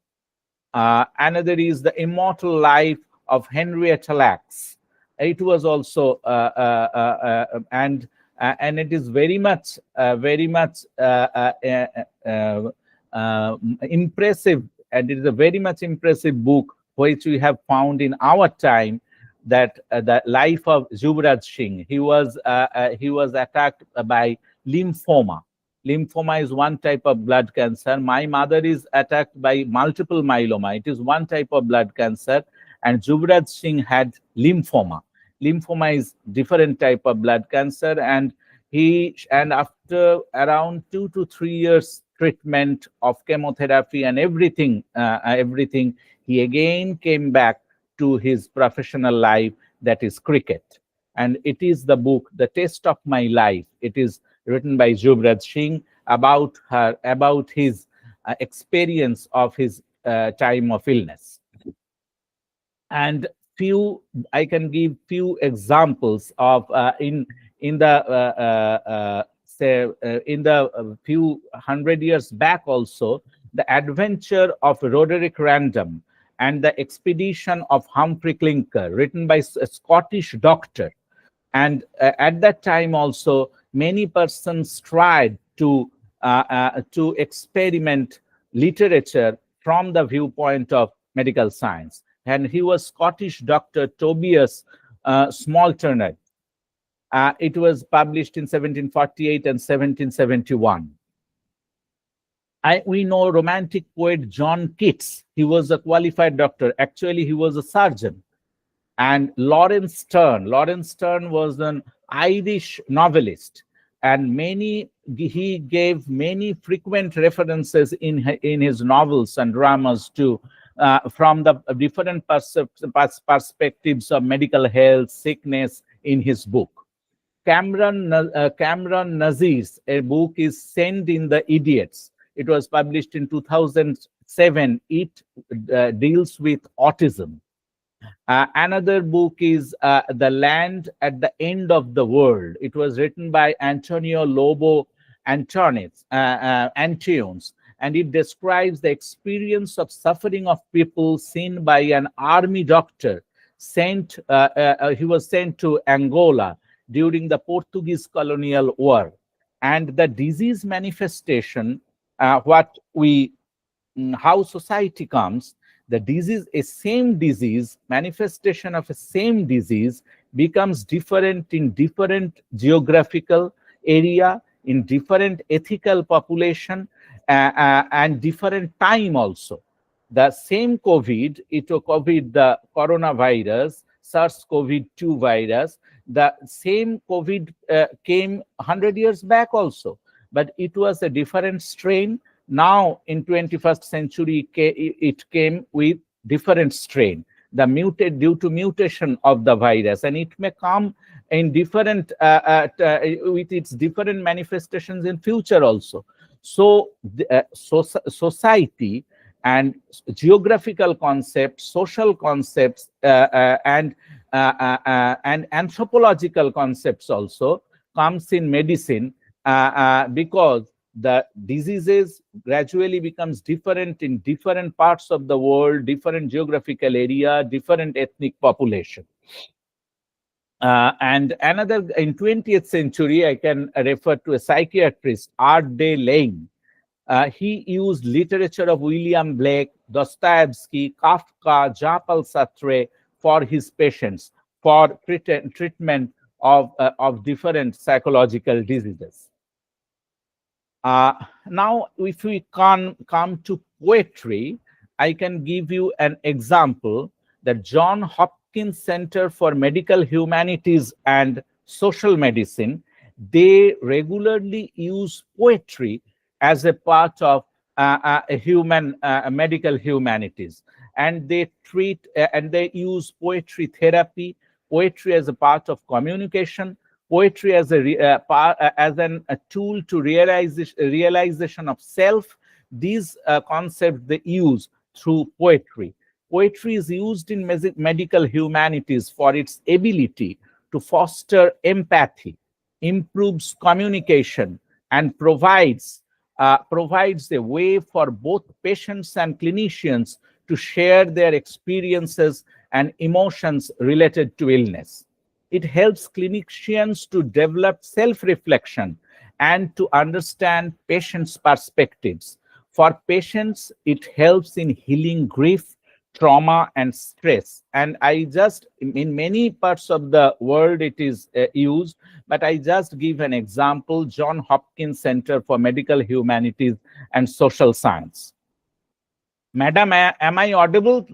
Another is The Immortal Life of Henrietta Lacks. It was also and it is very much impressive, and it is a very much impressive book which we have found in our time. That the life of Yuvraj Singh. He was attacked by lymphoma, Lymphoma is one type of blood cancer. My mother is attacked by multiple myeloma. It is one type of blood cancer. And Juvraj Singh had lymphoma. Lymphoma is different type of blood cancer. And after around 2 to 3 years treatment of chemotherapy and everything, he again came back to his professional life, that is cricket. And it is the book, The Taste of My Life. It is written by Juvraj Singh about his experience of his time of illness. And I can give few examples of in the say in the few 100 years back also, the adventure of Roderick Random and the expedition of Humphrey Clinker, written by a Scottish doctor. And at that time also, many persons tried to experiment literature from the viewpoint of medical science. And he was Scottish Dr. Tobias Smallturner. It was published in 1748 and 1771. We know romantic poet John Keats. He was a qualified doctor. Actually, he was a surgeon. And Lawrence Sterne was an Irish novelist, and he gave many frequent references in his novels and dramas to from the different perspectives of medical health, sickness in his book. Cameron Nazir's a book is Send in the Idiots. It was published in 2007. It deals with autism. Another book is The Land at the End of the World. It was written by Antonio Lobo Antunes, and it describes the experience of suffering of people seen by an army doctor. He was sent to Angola during the Portuguese colonial war, and the disease manifestation, how society comes. The disease, a same disease, manifestation of a same disease becomes different in different geographical area, in different ethical population, and different time also. The same COVID, the coronavirus, SARS-CoV-2 virus, the same COVID came 100 years back also, but it was a different strain. Now in 21st century, it came with different strain, due to mutation of the virus, and it may come in different with its different manifestations in future also. So society and geographical concepts, social concepts, and anthropological concepts also comes in medicine, because the diseases gradually becomes different in different parts of the world, different geographical area, different ethnic population. And another, in 20th century, I can refer to a psychiatrist, Art de Lane. He used literature of William Blake, Dostoevsky, Kafka, Jean-Paul Sartre for his patients, for treatment of different psychological diseases. Now, if we come to poetry, I can give you an example that John Hopkins Center for Medical Humanities and Social Medicine, they regularly use poetry as a part of medical humanities, and they treat and they use poetry therapy, poetry as a part of communication, poetry as a tool to realization of self. These concepts they use through poetry. Poetry is used in medical humanities for its ability to foster empathy, improves communication, and provides a way for both patients and clinicians to share their experiences and emotions related to illness. It helps clinicians to develop self-reflection and to understand patients' perspectives. For patients, it helps in healing grief, trauma and stress. And I just, in many parts of the world it is used, but I just give an example: John Hopkins Center for Medical Humanities and Social Science. Madam, am I audible?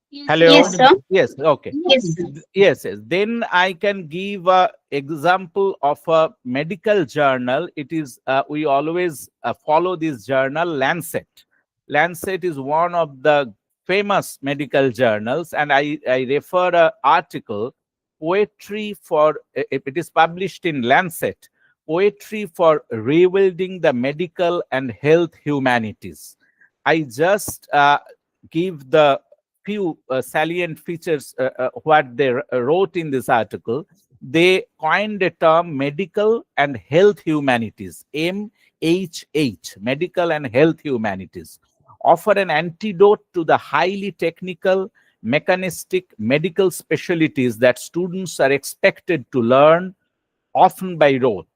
Yes, you're Hello? Yes, audible. sir. Yes, okay. Yes. Yes, yes. Then I can give a example of a medical journal. It is, we always follow this journal, Lancet. Lancet is one of the famous medical journals, and I refer a article, Poetry for, it is published in Lancet, Poetry for Rebuilding the Medical and Health Humanities. I just give the few salient features what they wrote in this article. They coined a term, medical and health humanities, MHH, medical and health humanities, offer an antidote to the highly technical, mechanistic medical specialties that students are expected to learn, often by rote.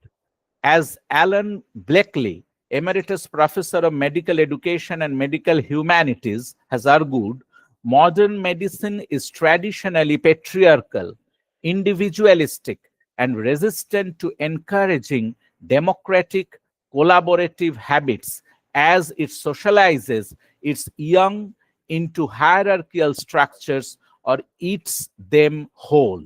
As Alan Blakely, Emeritus Professor of Medical Education and Medical Humanities, has argued, modern medicine is traditionally patriarchal, individualistic, and resistant to encouraging democratic, collaborative habits as it socializes its young into hierarchical structures or eats them whole.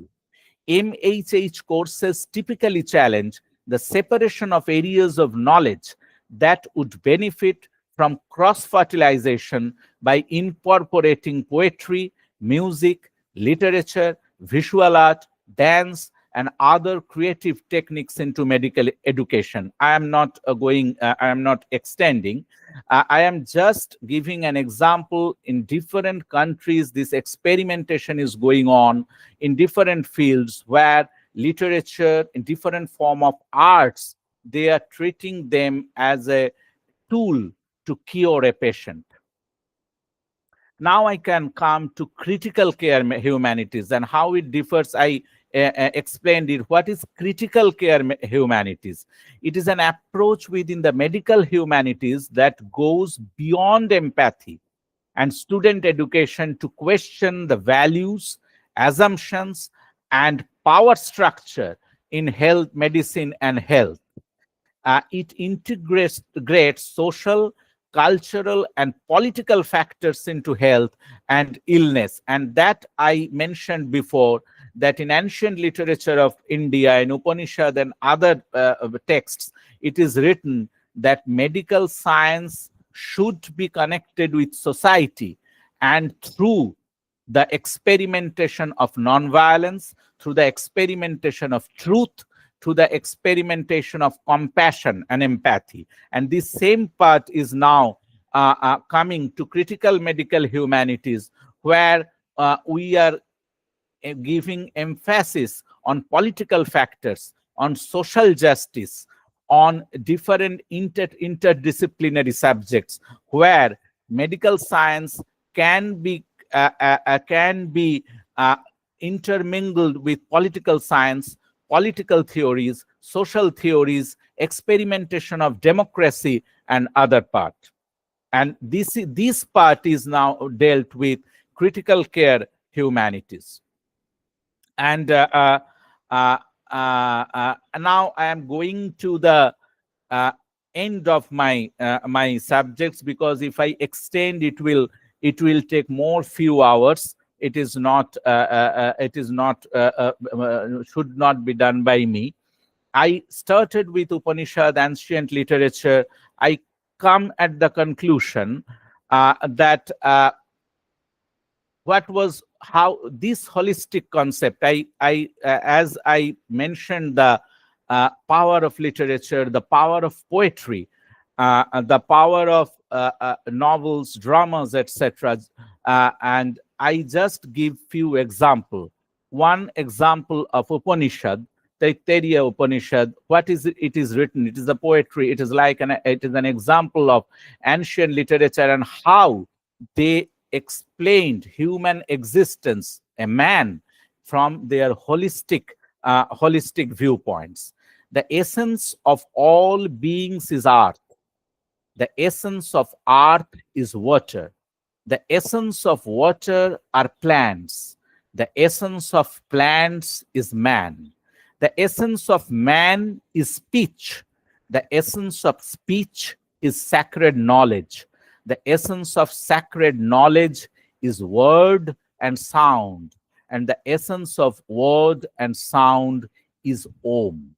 MHH courses typically challenge the separation of areas of knowledge that would benefit from cross fertilization by incorporating poetry, music, literature, visual art, dance, and other creative techniques into medical education. I am not extending. I am just giving an example. In different countries, this experimentation is going on in different fields where literature, in different form of arts, they are treating them as a tool to cure a patient. Now I can come to critical care humanities and how it differs. I explained it. What is critical care humanities? It is an approach within the medical humanities that goes beyond empathy and student education to question the values, assumptions, and power structure in health, medicine, and health. It integrates social, cultural, and political factors into health and illness. And that I mentioned before, that in ancient literature of India, in Upanishad and other texts, it is written that medical science should be connected with society, and through the experimentation of nonviolence, through the experimentation of truth, through the experimentation of compassion and empathy. And this same part is now coming to critical medical humanities, where we are giving emphasis on political factors, on social justice, on different interdisciplinary subjects, where medical science can be uh, intermingled with political science, political theories, social theories, experimentation of democracy, and other part. And this part is now dealt with critical care humanities. And uh, now I am going to the uh, end of my subjects, because if I extend, it will take more few hours. It is not should not be done by me. I started with Upanishad, ancient literature. I come at the conclusion that what was how this holistic concept, I as I mentioned, the power of literature, the power of poetry, the power of novels, dramas, etc. And I just give few example. One example of Upanishad, Taittiriya Upanishad. What is it? It is written, it is a poetry, it is an example of ancient literature and how they explained human existence, a man, from their holistic viewpoints. The essence of all beings is earth. The essence of earth is water. The essence of water are plants. The essence of plants is man. The essence of man is speech. The essence of speech is sacred knowledge. The essence of sacred knowledge is word and sound. And the essence of word and sound is Om.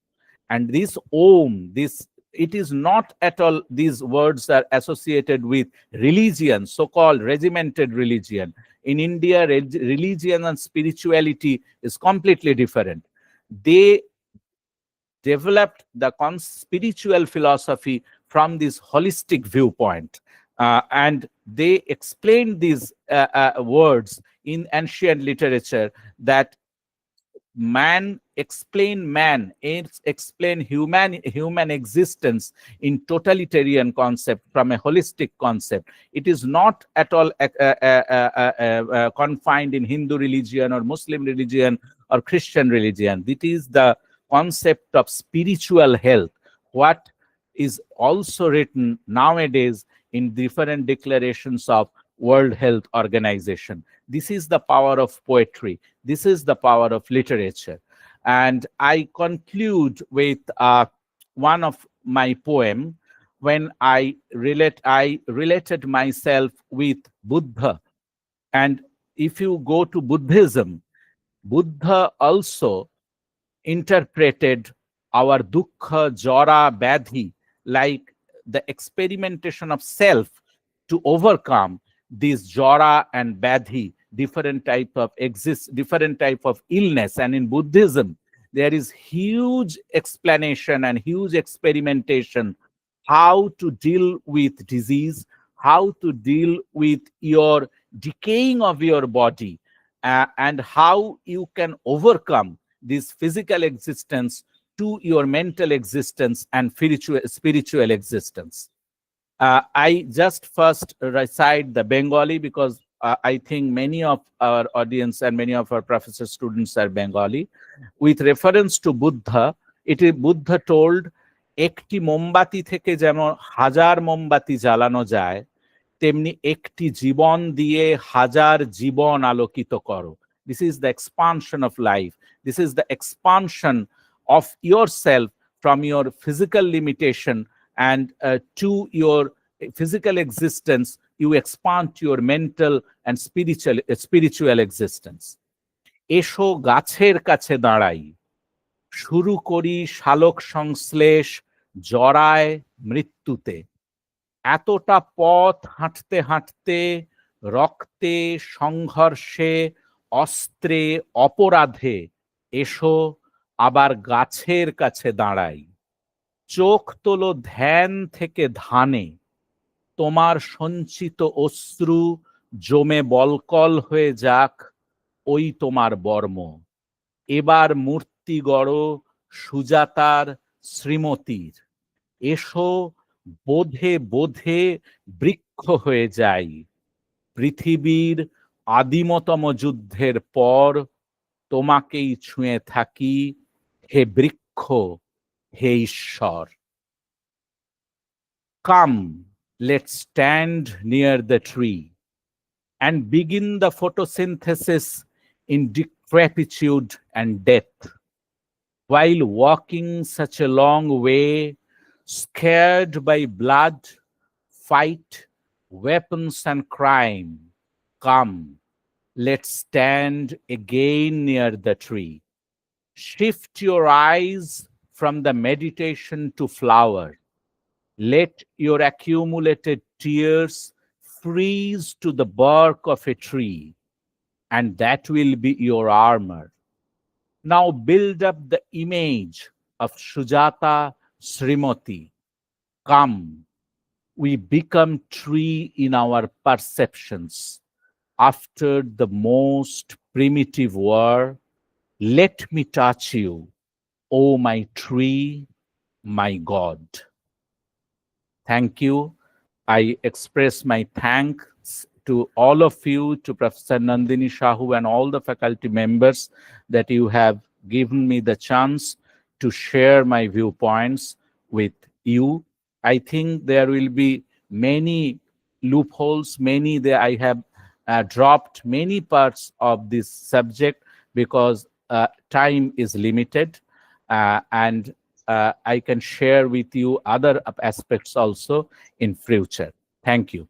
And this Om, this it is not at all, these words are associated with religion, so-called regimented religion. In India, religion and spirituality is completely different. They developed the spiritual philosophy from this holistic viewpoint. And they explained these words in ancient literature, that man explain human existence in totalitarian concept, from a holistic concept. It is not at all confined in Hindu religion or Muslim religion or Christian religion. It is the concept of spiritual health, what is also written nowadays in different declarations of World Health Organization. This is the power of poetry. This is the power of literature. And I conclude with one of my poem, when I related myself with Buddha. And if you go to Buddhism, Buddha also interpreted our dukkha, jara, badhi, like the experimentation of self to overcome these jara and badhi, different type of illness. And in Buddhism, there is huge explanation and huge experimentation how to deal with disease, how to deal with your decaying of your body, and how you can overcome this physical existence to your mental existence and spiritual existence. I just first recite the Bengali, because I think many of our audience and many of our professor students are Bengali. With reference to Buddha, it is Buddha told, একটি মোমবাতি থেকে যেমন হাজার মোমবাতি জ্বালানো যায়, তেমনি একটি জীবন দিয়ে হাজার জীবন আলোকিত করো. This is the expansion of life. This is the expansion of yourself from your physical limitation, and to your physical existence, you expand to your mental and spiritual existence. এসো গাছের কাছে দাঁড়াই, শুরু করি শালক সংশ্লেষ জরায় মৃত্যুতে। এতটা পথ হাঁটতে হাঁটতে, রক্তে সংঘর্ষে অস্ত্রে অপরাধে, এসো আবার গাছের কাছে দাঁড়াই। চোখ তোলো ধ্যান থেকে ধানে, তোমার সঞ্চিত অশ্রু জমে বলকল হয়ে যাক ওই তোমার বর্ম। এবার মূর্তি গড় সুজাতার শ্রীমতীর, এসো বোধে বোধে বৃক্ষ হয়ে যাই। পৃথিবীর আদিমতম যুদ্ধের পর তোমাকেই ছুঁয়ে থাকি, হে বৃক্ষ, হে ঈশ্বর। Come, let's stand near the tree and begin the photosynthesis in decrepitude and death. While walking such a long way, scared by blood, fight, weapons, and crime, come, let's stand again near the tree. Shift your eyes from the meditation to flower. Let your accumulated tears freeze to the bark of a tree, and that will be your armor. Now build up the image of Sujata Srimati. Come, we become tree in our perceptions. After the most primitive war, let me touch you, O my tree, my God. Thank you. I express my thanks to all of you, to Professor Nandini Sahu and all the faculty members, that you have given me the chance to share my viewpoints with you. I think there will be many loopholes, many there I have dropped many parts of this subject because time is limited, and I can share with you other aspects also in future. Thank you.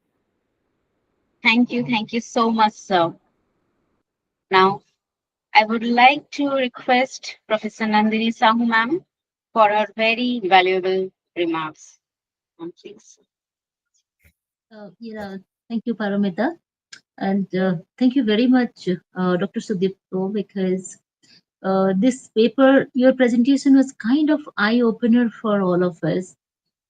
Thank you so much, sir. Now, I would like to request Professor Nandini Sahu ma'am for her very valuable remarks. Please. Thank you, Paramita. And thank you very much, Dr. Sudipto, because this paper, your presentation was kind of eye opener for all of us.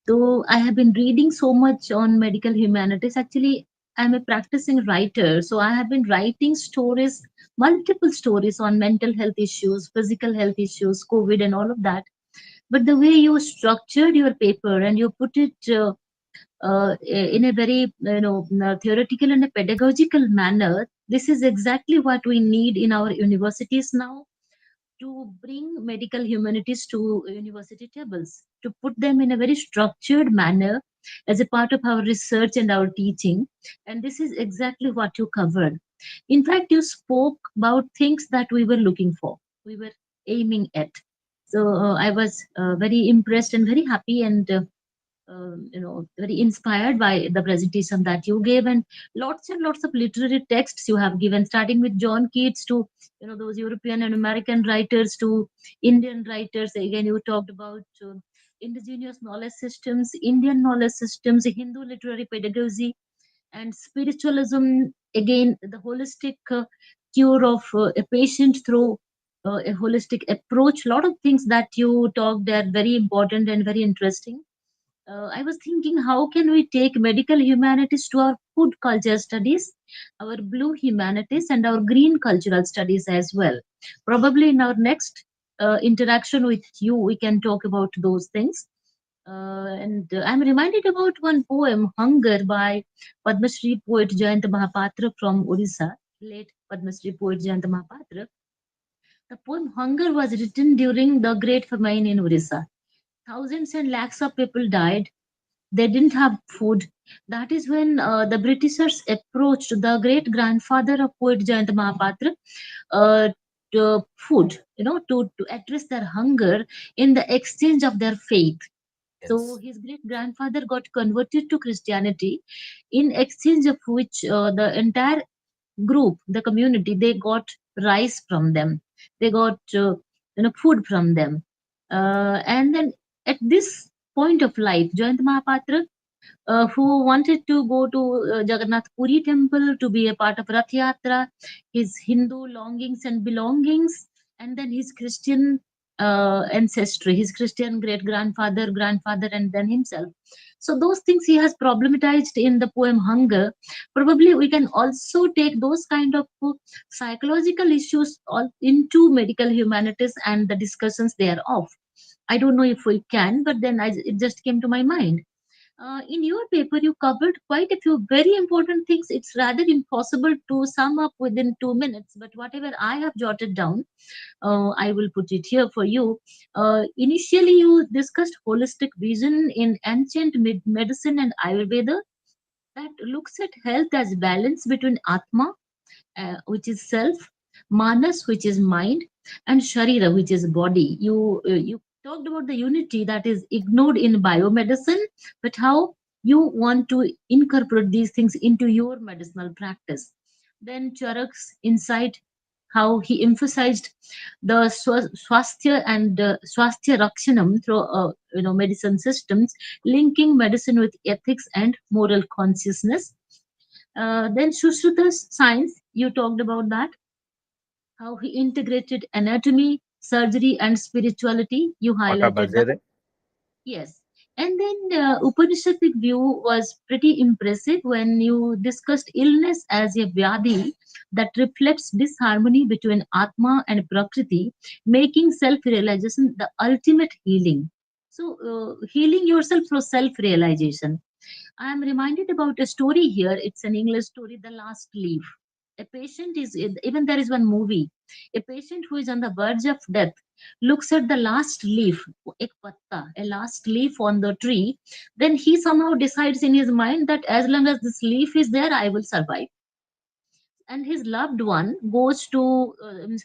Though I have been reading so much on medical humanities, actually, I'm a practicing writer. So I have been writing stories, multiple stories on mental health issues, physical health issues, COVID, and all of that. But the way you structured your paper and you put it in a very theoretical and a pedagogical manner, this is exactly what we need in our universities now, to bring medical humanities to university tables, to put them in a very structured manner as a part of our research and our teaching. And this is exactly what you covered. In fact, you spoke about things that we were looking for, we were aiming at. So I was very impressed and very happy, and very inspired by the presentation that you gave, and lots of literary texts you have given, starting with John Keats to those European and American writers to Indian writers. Again, you talked about indigenous knowledge systems, Indian knowledge systems, Hindu literary pedagogy, and spiritualism. Again, the holistic cure of a patient through a holistic approach. A lot of things that you talked are very important and very interesting. I was thinking, how can we take medical humanities to our food culture studies, our blue humanities, and our green cultural studies as well? Probably in our next interaction with you, we can talk about those things. And I'm reminded about one poem, Hunger, by Padma Shri poet Jayant Mahapatra from Odisha, late Padma Shri poet Jayant Mahapatra. The poem Hunger was written during the Great Famine in Odisha. Thousands and lakhs of people died, they didn't have food. That is when the Britishers approached the great grandfather of poet Jayant Mahapatra uh, to food, to address their hunger in the exchange of their faith. So Yes. his great grandfather got converted to Christianity, in exchange of which the entire group, the community, they got rice from them, they got food from them, and then at this point of life, Jayant Mahapatra, who wanted to go to Jagannath Puri temple to be a part of Rath Yatra, his Hindu longings and belongings, and then his Christian ancestry, his Christian great grandfather, grandfather, and then himself. So those things he has problematized in the poem Hunger. Probably we can also take those kind of psychological issues all into medical humanities and the discussions thereof. I don't know if we can, but then it just came to my mind. In your paper, you covered quite a few very important things. It's rather impossible to sum up within 2 minutes, but whatever I have jotted down, I will put it here for you. Initially, you discussed holistic vision in ancient medicine and Ayurveda that looks at health as balance between Atma, which is self, manas, which is mind, and sharira, which is body. You talked about the unity that is ignored in biomedicine, but how you want to incorporate these things into your medicinal practice. Then Charak's insight, how he emphasized the swasthya and swasthya rakshanam through medicine systems, linking medicine with ethics and moral consciousness. Then Shushruta's science, you talked about that, how he integrated anatomy, surgery, and spirituality. You Kota highlighted baje that. re? Yes. And then Upanishadic view was pretty impressive when you discussed illness as a vyadhi that reflects disharmony between Atma and Prakriti, making self realization the ultimate healing. So, healing yourself through self realization. I am reminded about a story here. It's an English story, The Last Leaf. A patient is, even there is one movie, a patient who is on the verge of death looks at the last leaf, ek patta, a last leaf on the tree, then he somehow decides in his mind that as long as this leaf is there, I will survive. And his loved one goes to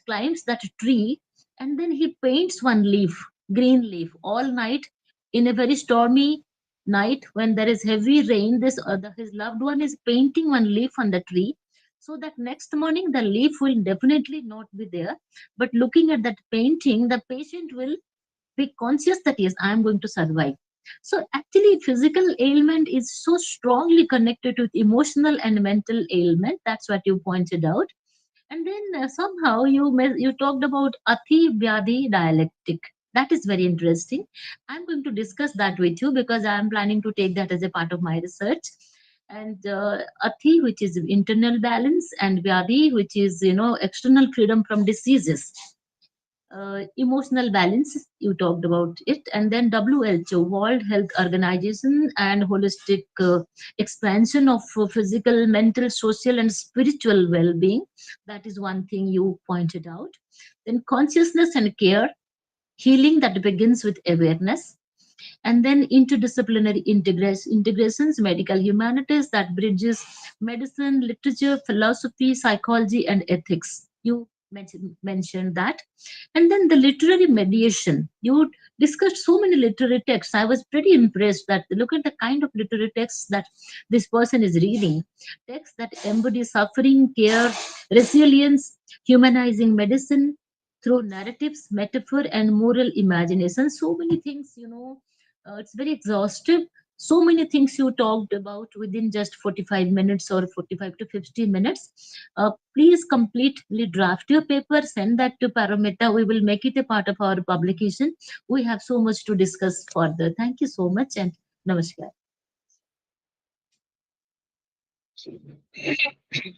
climbs that tree, and then he paints one leaf, green leaf, all night in a very stormy night when there is heavy rain. His loved one is painting one leaf on the tree, so that next morning the leaf will definitely not be there, but looking at that painting, the patient will be conscious that yes, I am going to survive. So actually physical ailment is so strongly connected with emotional and mental ailment. That's what you pointed out. And then somehow you talked about Athi Vyadhi dialectic. That is very interesting. I'm going to discuss that with you because I'm planning to take that as a part of my research. And Athi, which is internal balance, and Vyadhi, which is external freedom from diseases. Emotional balance, you talked about it. And then WHO, World Health Organization, and holistic expansion of physical, mental, social, and spiritual well-being. That is one thing you pointed out. Then consciousness and care, healing that begins with awareness. And then interdisciplinary integrations, medical humanities that bridges medicine, literature, philosophy, psychology, and ethics. You mentioned that. And then the literary mediation, you discussed so many literary texts. I was pretty impressed that look at the kind of literary texts that this person is reading. Texts that embody suffering, care, resilience, humanizing medicine through narratives, metaphor, and moral imagination. So many things, it's very exhaustive. So many things you talked about within just 45 minutes or 45 to 50 minutes. Please completely draft your paper, send that to Paramita. We will make it a part of our publication. We have so much to discuss further. Thank you so much and namaskar.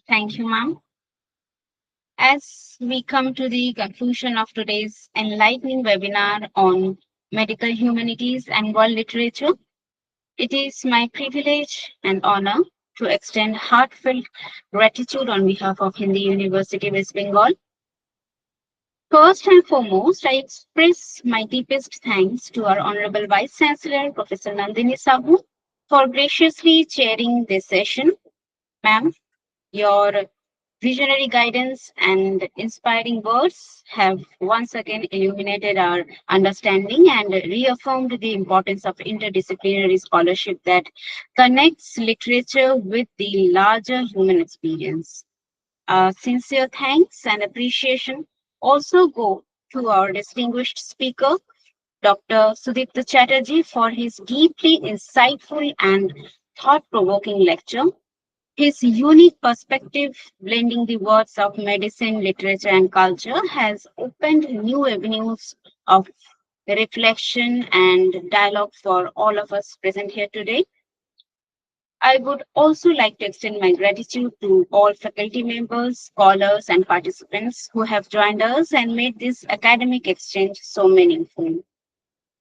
Thank you, ma'am. As we come to the conclusion of today's enlightening webinar on medical humanities and world literature, it is my privilege and honor to extend heartfelt gratitude on behalf of Hindi University West Bengal. First and foremost, I express my deepest thanks to our Honorable Vice Chancellor, Professor Nandini Sahu, for graciously chairing this session. Ma'am, your visionary guidance and inspiring words have once again illuminated our understanding and reaffirmed the importance of interdisciplinary scholarship that connects literature with the larger human experience. Sincere thanks and appreciation also go to our distinguished speaker, Dr. Sudipta Chatterjee, for his deeply insightful and thought-provoking lecture. His unique perspective, blending the words of medicine, literature, and culture, has opened new avenues of reflection and dialogue for all of us present here today. I would also like to extend my gratitude to all faculty members, scholars, and participants who have joined us and made this academic exchange so meaningful.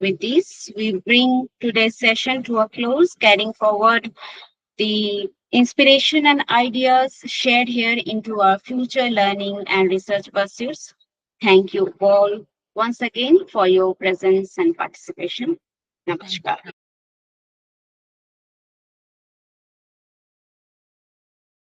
With this, we bring today's session to a close, carrying forward the inspiration and ideas shared here into our future learning and research pursuits. Thank you all once again for your presence and participation. Namaskar.